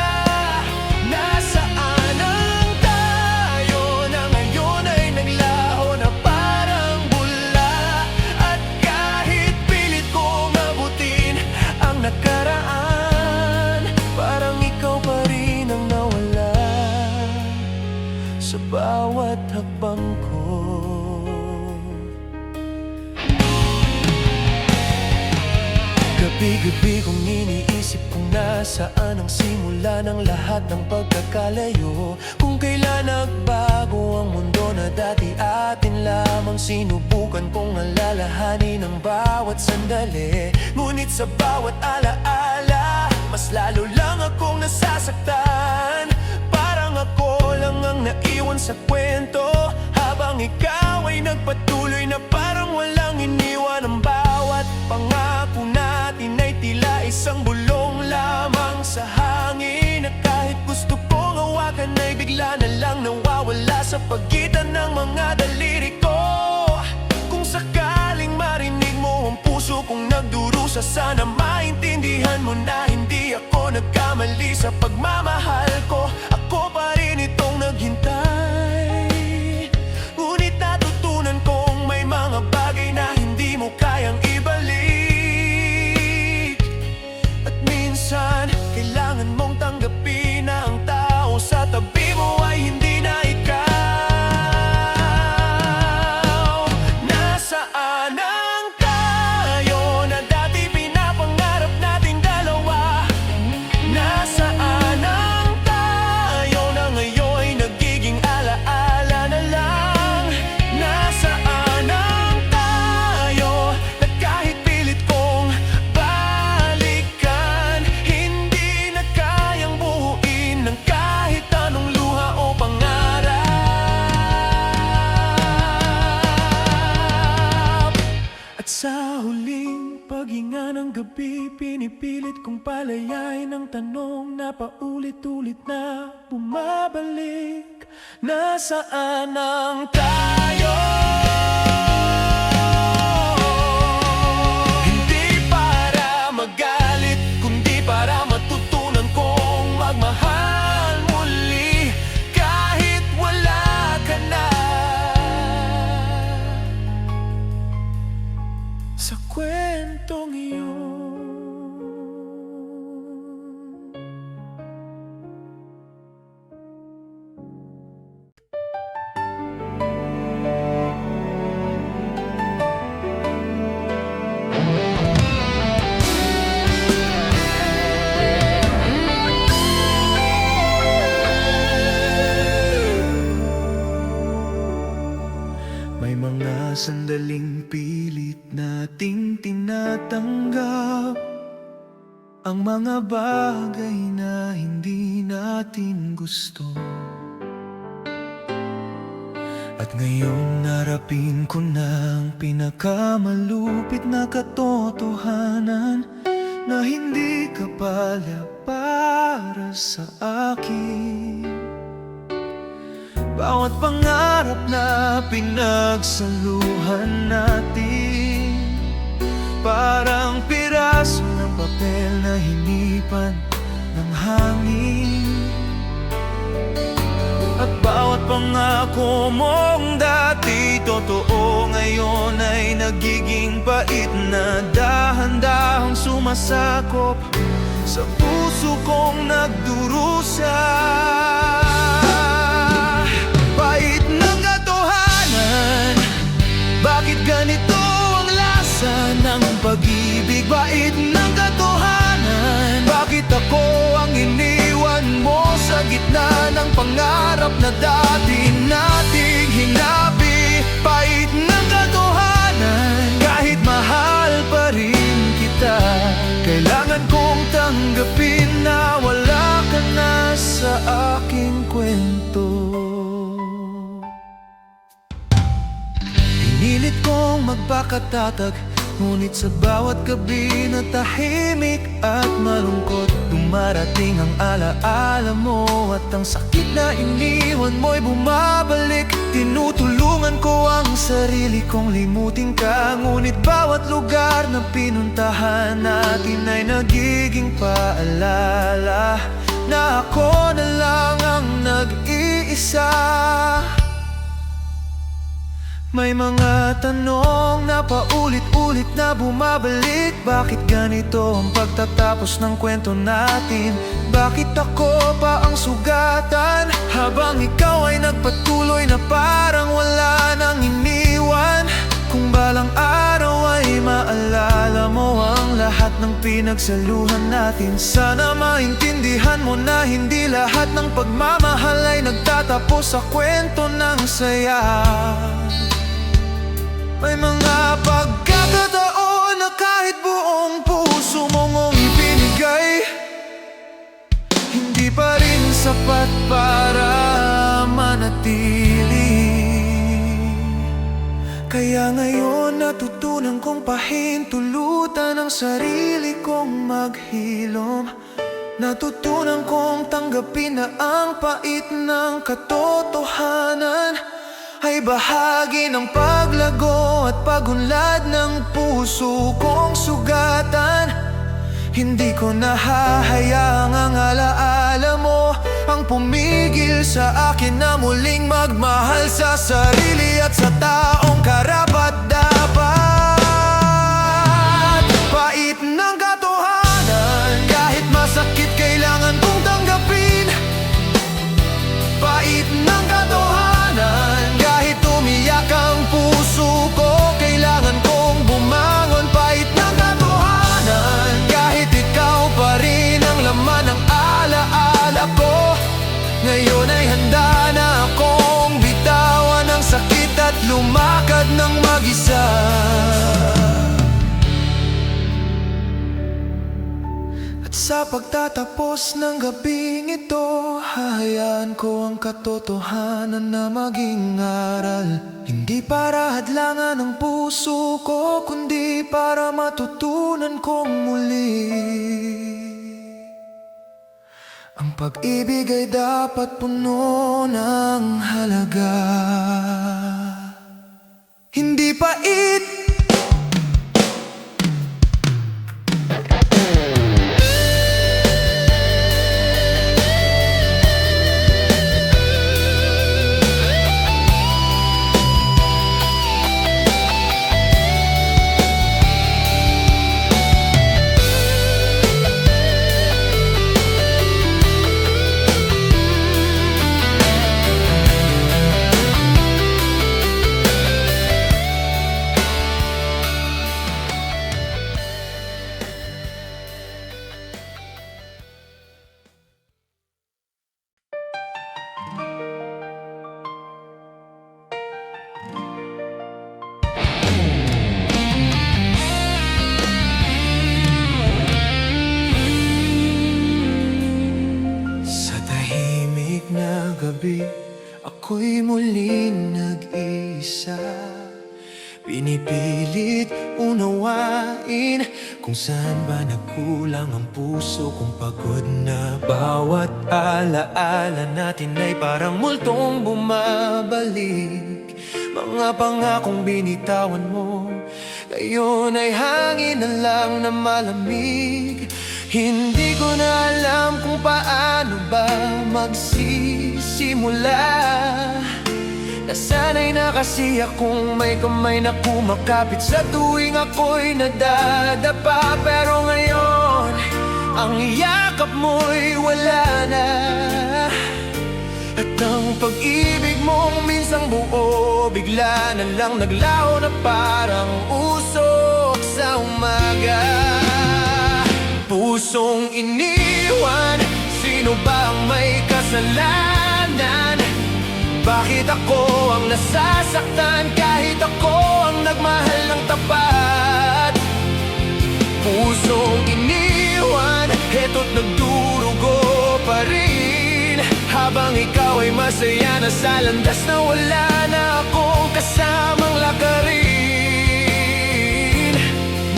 Nasaan ang tayo na ngayon ay naglaho na parang bula? At kahit pilit kong abutin ang nakaraan, parang ikaw pa rin ang nawala sa bawat hakbang ko. Gabi-gabi kong iniisip kung nasaan ang simula ng lahat ng pagkakalayo. Kung kailan nagbago ang mundo na dati atin lamang, sinubukan kong alalahanin ang bawat sandali. Ngunit sa bawat alaala, mas lalo lang akong nasasaktan. Parang ako lang ang naiwan sa kwento, habang ikaw ay nagpatuloy na parang walang iniwan. Ang bawat pangako natin ay tila isang bulong lamang sa hangin, na kahit gusto bigla na lang nawawala sa pagitan ng mga daliri ko. Kung sakaling marinig mo ang puso kong nagdurusa, sana maintindihan mo na hindi ako nagkamali sa pagmamahal ko. Ako pa rin itong naghintay, ngunit natutunan kong may mga bagay na hindi mo kayang ibalik. At minsan, kailangan mong tanggapin na ang tao sa tabi mo ay hindi na ikaw. Nasaan ang tayo na dati pinapangarap nating dalawa? Nasaan ang tayo na ngayon ay nagiging alaala na lang? Nasaan ang tayo na kahit pilit kong balikan, hindi na kayang buuin ng kahit anong luha o pangarap? At sa huling paghinga ng gabi, pinipilit kong palayain ang tanong na paulit-ulit na bumabalik. Nasaan ang tayo? Hindi para magalit, kundi para matutunan kong magmahal muli kahit wala ka na. Sa kwentong iyon, may mga sandaling pilit nating tinatanggap ang mga bagay na hindi natin gusto. At ngayon narapin ko na ang pinakamalupit na katotohanan, na hindi ka pala para sa akin. Bawat pangarap na pinagsaluhan natin, parang piraso ng papel na hinipan ng hangin. At bawat pangako mong dati totoo, ngayon ay nagiging pait na dahan-dahang sumasakop sa puso kong nagdurusa. Pait ng katotohanan, bakit ganito ang lasa ng pag-ibig? Pait ng katotohanan, bakit ako ang iniwan mo sa gitna ng pangarap na dati nating hinabi? Pait ng katotohanan, kahit mahal pa rin kita, kailangan kong tanggapin na wala ka na sa aking kwento. Pinilit kong magpakatatag, ngunit sa bawat gabi na tahimik at malungkot, dumarating ang alaala mo at ang sakit na iniwan mo'y bumabalik. Tinutulungan ko ang sarili kong limutin ka, ngunit bawat lugar na pinuntahan natin ay nagiging paalala na ako na lang ang nag-iisa. May mga tanong na paulit-ulit na bumabalik, bakit ganito ang pagtatapos ng kwento natin? Bakit ako pa ang sugatan, habang ikaw ay nagpatuloy na parang wala nang iniwan? Kung balang araw ay maalala mo ang lahat ng pinagsaluhan natin, sana maintindihan mo na hindi lahat ng pagmamahal ay nagtatapos sa kwento ng saya. May mga pagkakataon na kahit buong puso mong ibinigay, hindi pa rin sapat para manatili. Kaya ngayon natutunan kong pahintulutan ang sarili kong maghilom, Natutunan kong tanggapin na ang pait ng katotohanan ay bahagi ng paglago at pagunlad ng puso kong sugatan. Hindi ko nahahayaang ang alaala mo ang pumigil sa akin na muling magmahal sa sarili at sa taong karapat-dapat. Pait ng katotohanan, kahit masakit kailangan kong tanggapin. Pait ng katotohanan, kahit umiyak ang puso ko, kailangan kong bumangon. Pait ng katotohanan, kahit ikaw pa rin ang laman ng alaala ko. Ngayon ay handa na akong bitawan ang sakit at lumakad ng mag-isa. At sa pagtatapos ng gabing ito, hahayaan ko ang katotohanan na maging aral. Hindi para hadlangan ng puso ko, kundi para matutunan kong muli. Ang pag-ibig ay dapat puno ng halaga, hindi pait. Gabi, ako'y muling nag-iisa. Pinipilit unawain kung saan ba nagkulang ang puso kong pagod na. Bawat alaala natin ay parang multong bumabalik. Mga pangakong binitawan mo, ngayon ay hangin na lang na malamig. Hindi ko na alam kung paano ba magsisimula. Nasanay na kasi akong may kamay na kumakapit sa tuwing ako'y nadadapa. Pero ngayon, ang yakap mo'y wala na. At ang pag-ibig mong minsang buo, bigla na lang naglaho na parang usok sa umaga. Pusong iniwan, sino ba ang may kasalanan? Bakit ako ang nasasaktan kahit ako ang nagmahal ng tapat? Pusong iniwan, heto't nagdurugo pa rin, habang ikaw ay masaya na sa landas na wala na akong kasamang lakarin.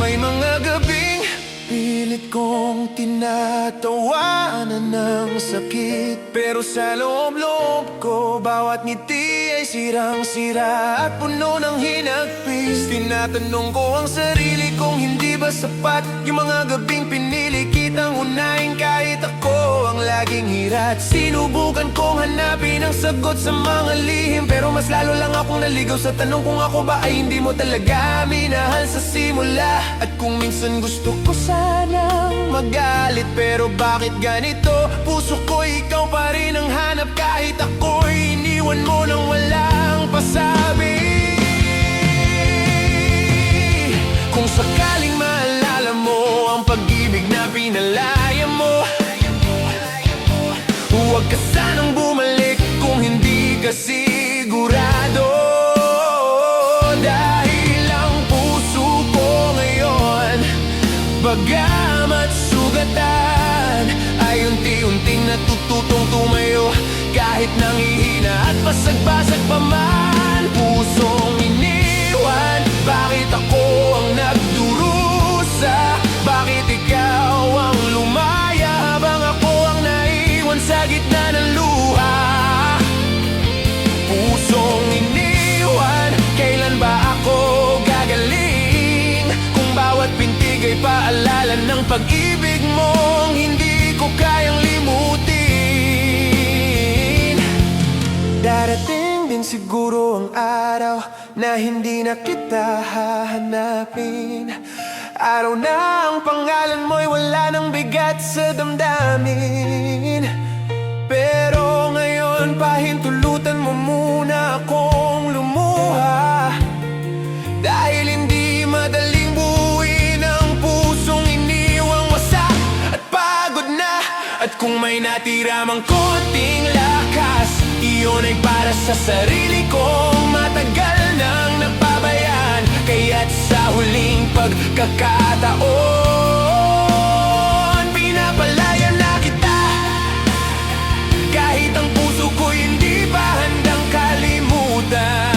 May mga gabing pilit kong tinatawanan ng sakit, pero sa loob-loob ko bawat ngiti ay sirang-sira at puno ng hinagpis. Tinatanong ko ang sarili kung hindi ba sapat yung mga gabing pinili kitang unahin kahit ako ang laging hirat. Sinubukan kong hanapin ang sagot sa mga lihim, pero mas lalo lang akong naligaw sa tanong kung ako ba ay hindi mo talaga minahal sa simula. At kung minsan gusto ko sanang magalit, pero bakit ganito? Puso ko ikaw pa rin ang hanap kahit ako'y iniwan mo nang walang pasabi. Kung sakaling maalala mo ang pag-ibig na pinalaya mo, huwag ka sanang bumalik kung hindi ka sigurado. Dahil ang puso ko ngayon, bagamat sugatan, ay unti-unting natututong tumayo. Kahit nangihina at basag-basag pa man, pusong iniwan. Bakit ako ang nagdurusa? Bakit ikaw ang lumaya habang pag-ibig mong hindi ko kayang limutin. Darating din siguro ang araw na hindi na kita hahanapin. Araw na ang pangalan mo'y wala nang bigat sa damdamin. Pero ngayon pahintulutan mo muna akong lumuha, dahil hindi madaling buuin ang pusong iniwang wasak at pagod na. At kung may natira mang konting lakas, iyon ay para sa sarili kong matagal nang napabayaan. Kaya't sa huling pagkakataon, pinapalaya na kita, kahit ang puso ko'y hindi pa handang kalimutan.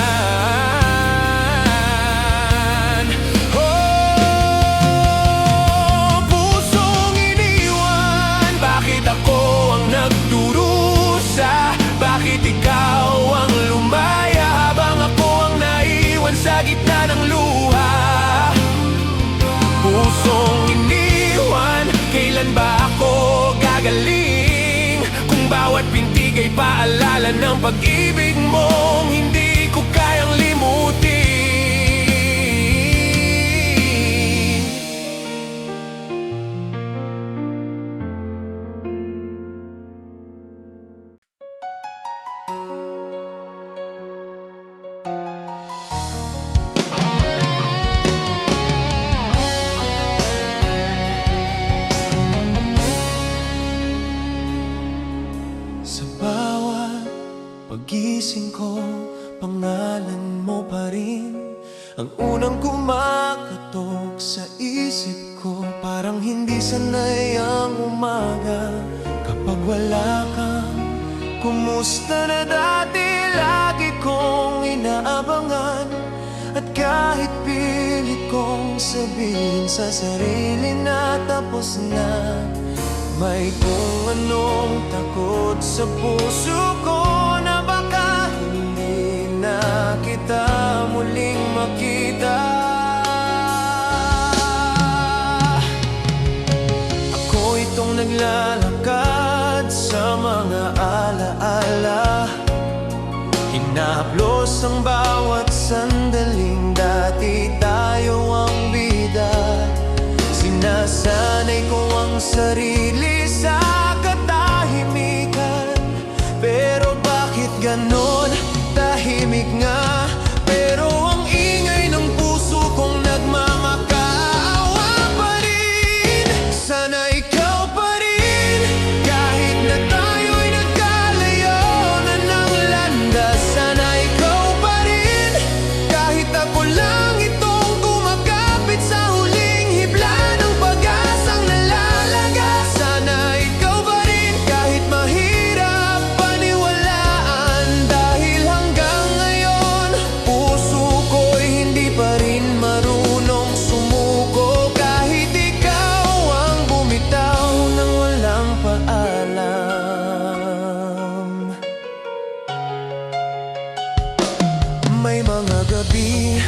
Oh, pusong iniwan, bakit ako ang nagdurusa? Bakit ikaw ang lumaya habang ako ang naiwan sa gitna ng luha? Pusong iniwan, kailan ba ako gagaling? Kung bawat pintig ay paalala ng pag-ibig mong hindi ko kayang limutin. Sa bawat pagising ko, pangalan mo pa rin ang unang kumakatok sa isip ko. Parang hindi sanay ang umaga kapag wala kang kumusta na dati. Lagi kong inaabangan, at kahit pilit kong sabihin sa sarili na tapos na, may kung anong takot sa puso ko na baka hindi na kita muling makita. Ako itong naglalakad sa mga alaala, hinahaplos ang bawat sandaling dati tayo ang bida. Sinasanay ko ang sarili sa katahimikan, pero bakit ganon? Tahimik nga, pero ang ingay ng puso kong nagmamakaawa pa rin. Sana ikaw pa rin, kahit na tayo'y nagkalayo na ng landas. Sana ikaw pa rin, kahit ako lang itong kumakapit sa huling hibla ng pag-asang nalalagas. Sana ikaw pa rin, kahit mahirap paniwalaan, dahil hanggang ngayon puso ko'y hindi pa rin marunong sumuko. Kahit ikaw ang bumitaw ng walang paalam. May mga gabi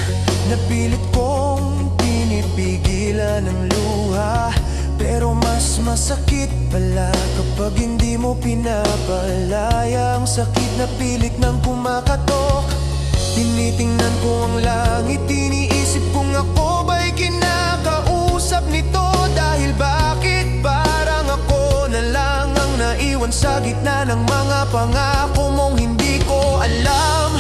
na pilit kong pinipigilan ng luha, pero mas masakit pala kapag hindi mo pinapalaya. Ang sakit na pilit nang kumakatok, tinitingnan ko ang langit, iniisip kung ako ba'y kinakausap nito. Dahil bakit parang ako na lang ang naiwan sa gitna ng mga pangako mong hindi ko alam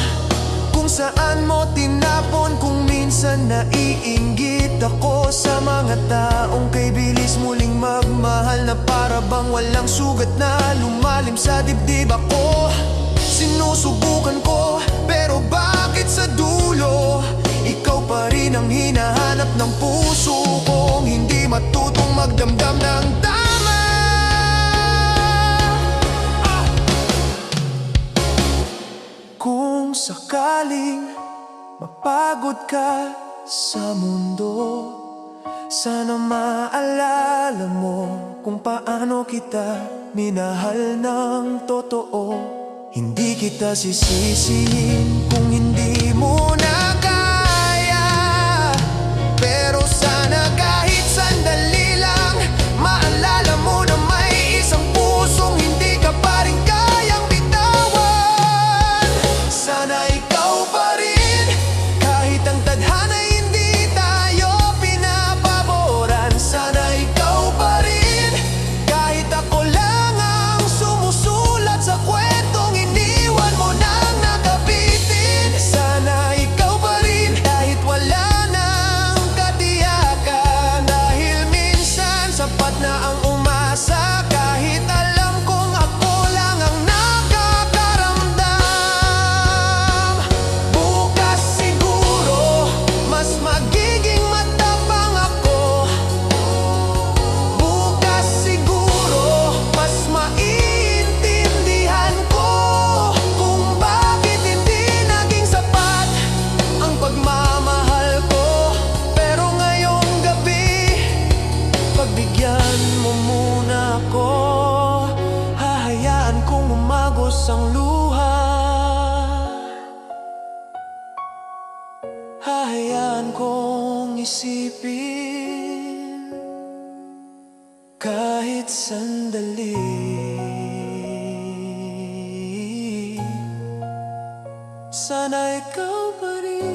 kung saan mo tinapon. Kung minsan naiinggit ako sa mga taong kay bilis muling magmahal, na para bang walang sugat na lumalim sa dibdib ako. Sinusubukan ko, pero bakit sa dulo ikaw pa rin ang hinahanap ng puso kong hindi matutong magdamdam ng tama. Kung sakaling mapagod ka sa mundo, sana maalala mo kung paano kita minahal ng totoo. Hindi kita sisisihin kung hindi mo na kaya, pero sana kahit sandali lang ang luha. Hahayaan kong isipin kahit sandali. Sana ikaw pa rin.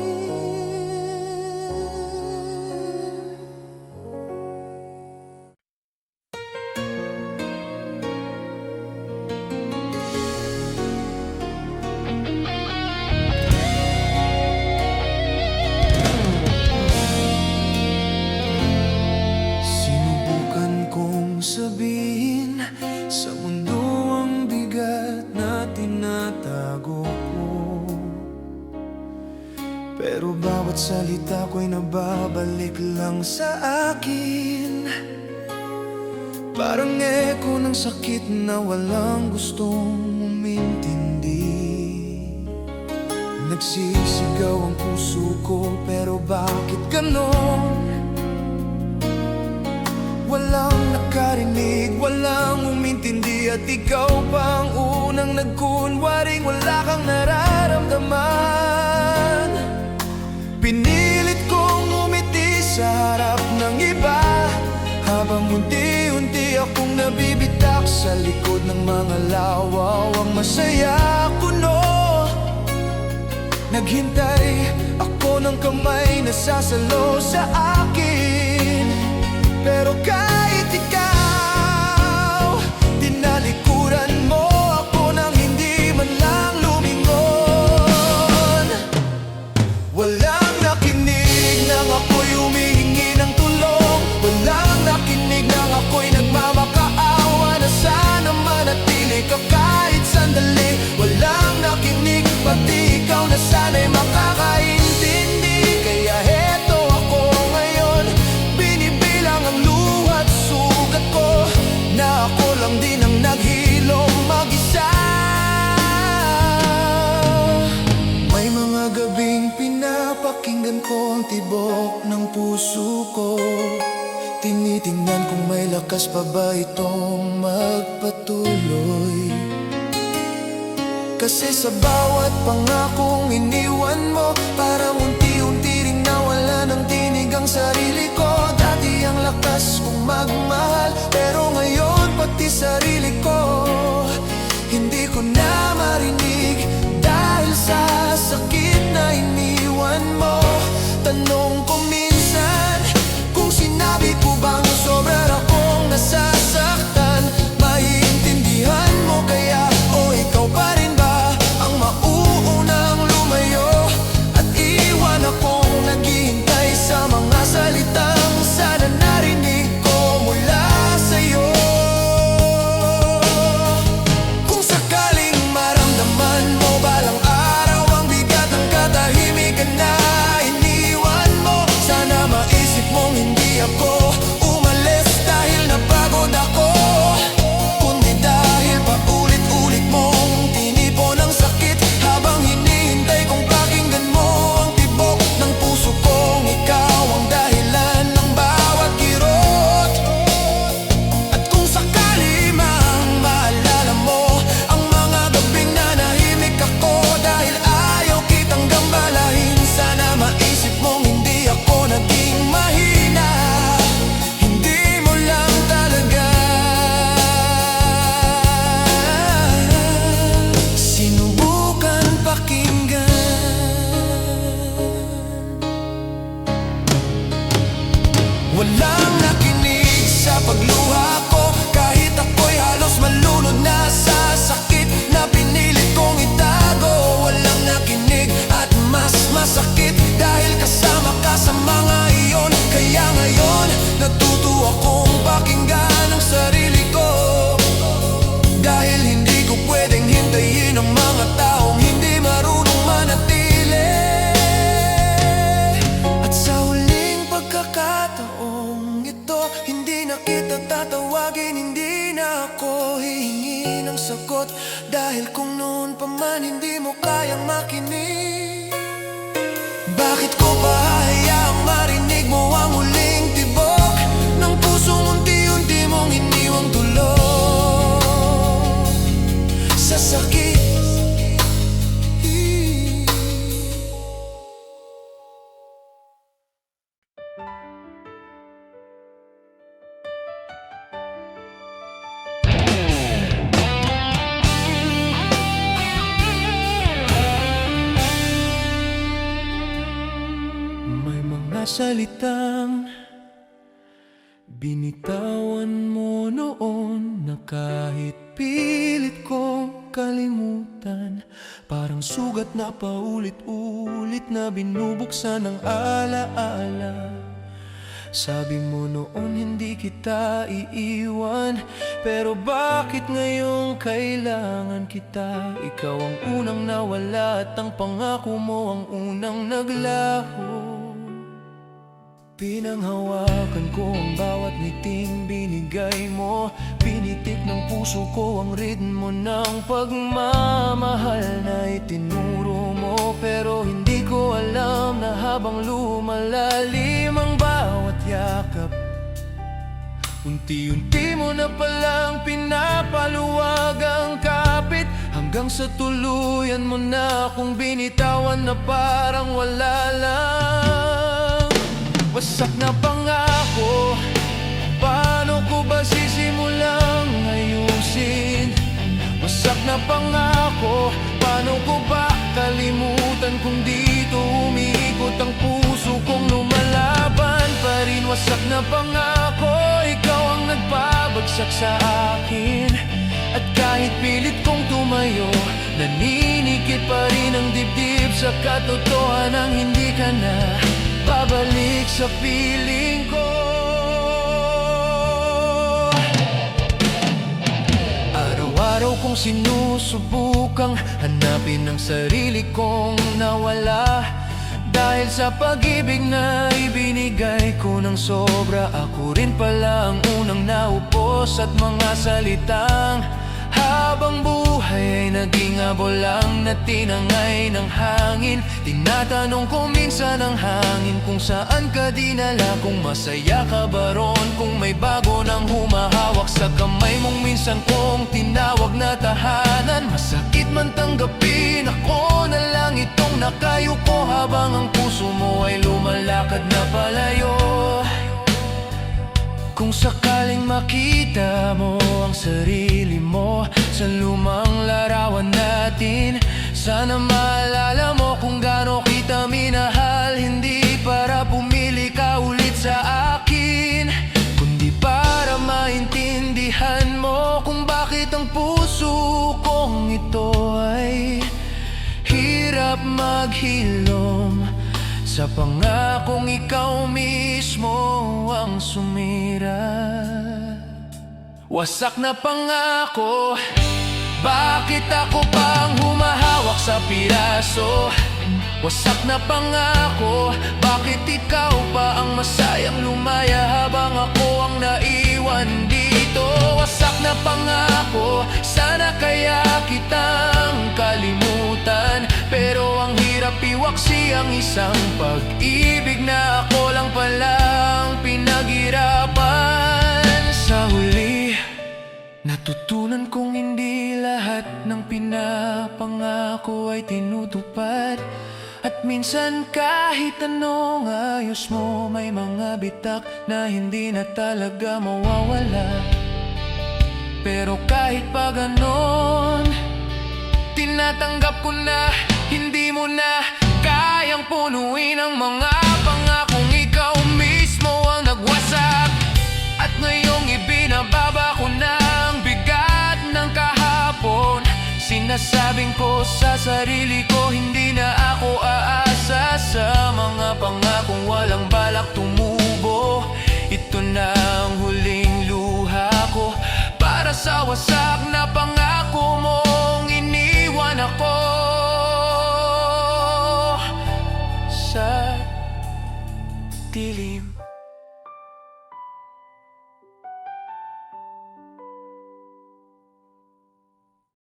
Sinubukan kong sabihin sa mundo ang bigat na tinatago ko, pero bawat salita ko'y nababalik lang sa akin. Parang eko ng sakit na walang gustong umintindi. Nagsisigaw ang puso ko, pero bakit ganon? Walang nakarinig, walang umintindi, at ikaw pa ang unang nagkunwaring wala kang nararamdaman. Pinilit kong umiti sa harap ng iba, habang unti-unti akong nabibitak sa likod ng mga lawawang masaya kuno. Naghintay ako ng kamay na sasalo sa akin, pero kahit ikaw, tinalikuran mo ako nang hindi man lang lumingon. Walang nakinig nang ako'y humihingi ng tulong, walang nakinig nang ako'y nagmamakaawa na sana manatili ka kahit sandali. Walang nakinig, pati ikaw na sana'y makakaintindi. Kaya heto ako ngayon, binibilang ang luha't sugat ko, na ako lang din ang naghilom mag-isa. May mga gabing pinapakinggan ko ang tibok ng puso ko, tinitingnan kung may lakas pa ba itong magpatuloy. Kasi sa bawat pangakong iniwan mo, parang unti-unti ring nawala ng tinig ang sarili ko. Dati ang lakas kong magmahal, pero ngayon pati sarili ko hindi ko na marinig, dahil sa sakit na iniwan mo. Tanong ko minsan kung sinabi ko bang sobra akong nasasaktan. Maiintindihan mo kaya, o ikaw pa rin ba ang mauunang lumayo at iwan akong naghihintay sa mga salitang sana narinig ko mula sa'yo? Kung sakaling maramdaman mo balang araw ang bigat ng katahimikan na iniwan mo, sana maisip mong hindi ako umalis dahil napagod ako, kundi dahil paulit-ulit mong tinipon ang sakit habang hinihintay kong pakinggan mo ang tibok ng puso kong ikaw ang dahilan ng bawat kirot. At kung sakali mang maalala mo ang mga gabing nanahimik ako dahil ayaw kitang gambalahin, sana maisip mong hindi ako naging mahina, hindi mo lang talaga sinubukan pakinggan. Walang nakinig sa pagluha ko, kahit ako'y halos malunod na sa sakit na pinilit kong itago. Walang nakinig at mas masakit dahil kasama ka sa mga iyon. Kaya ngayon natuto akong pakinggan ang sarili ko, dahil hindi ko pwedeng hintayin ang mga taong hindi marunong manatili. At sa huling pagkakataong ito, hindi na kita tatawagin, hindi na ako hihingi ng sagot, dahil kung noon pa man hindi mo kayang makinig, bakit ko pa hahayaang marinig mo ang huling tibok ng pusong unti-unti mong iniwang tulog sa sakit salitang binitawan mo noon, na kahit pilit kong kalimutan, parang sugat na paulit-ulit na binubuksan ng alaala. Sabi mo noon hindi kita iiwan, pero bakit ngayong kailangan kita? Ikaw ang unang nawala at ang pangako mo ang unang naglaho. Pinanghawakan ko ang bawat ngiting binigay mo, pinitik ng puso ko ang ritmo ng pagmamahal na itinuro mo. Pero hindi ko alam na habang lumalalim ang bawat yakap, unti-unti mo na palang pinapaluwag ang kapit, hanggang sa tuluyan mo na akong binitawan na parang wala lang. Wasak na pangako, paano ko ba sisimulang ayusin? Wasak na pangako, paano ko ba kalimutan kung dito umiikot ang puso kong lumalaban pa rin? Wasak na pangako, ikaw ang nagbabagsak sa akin, at kahit pilit kong tumayo, naninikit pa rin ang dibdib sa katotohanang hindi ka na babalik sa piling ko. Araw-araw kong sinusubukang hanapin ang sarili kong nawala, dahil sa pag-ibig na ibinigay ko ng sobra. Ako rin pala ang unang naupos at mga salitang habang buhay ay naging abolang na tinangay ng hangin. Tinatanong ko minsan ang hangin kung saan ka dinala, kung masaya ka ba ron, kung may bago nang humahawak sa kamay mong minsan kong tinawag na tahanan. Masakit man tanggapin, ako na lang itong nakayuko habang ang puso mo ay lumalakad na palayo. Kung sakaling makita mo ang sarili mo sa lumang larawan natin, sana maalala mo kung gaano kita minahal. Hindi para pumili ka ulit sa akin, kundi para maintindihan mo kung bakit ang puso kong ito ay hirap maghilom sa pangakong ikaw mismo ang sumira. Wasak na pangako, bakit ako pang humahawak sa piraso? Wasak na pangako, bakit ikaw pa ang masayang lumaya habang ako ang naiwan dito? Wasak na pangako, sana kaya kitang kalimutan, pero ang hirap iwaksi ang isang pag-ibig na ako lang palang pinaghirapan. Sa huli, natutunan kong hindi lahat ng pinapangako ay tinutupad, at minsan kahit anong ayos mo, may mga bitak na hindi na talaga mawawala. Pero kahit pa ganon, tinatanggap ko na hindi mo na kayang punuin ang mga pangakong ikaw mismo ang nagwasak. At ngayong ibinababa ko na ang bigat ng kahapon, sinasabing ko sa sarili ko hindi na ako aasa sa mga pangakong walang balak tumubo. Ito na ang huling luha ko para sa wasak na pangako mong iniwan ako sa dilim.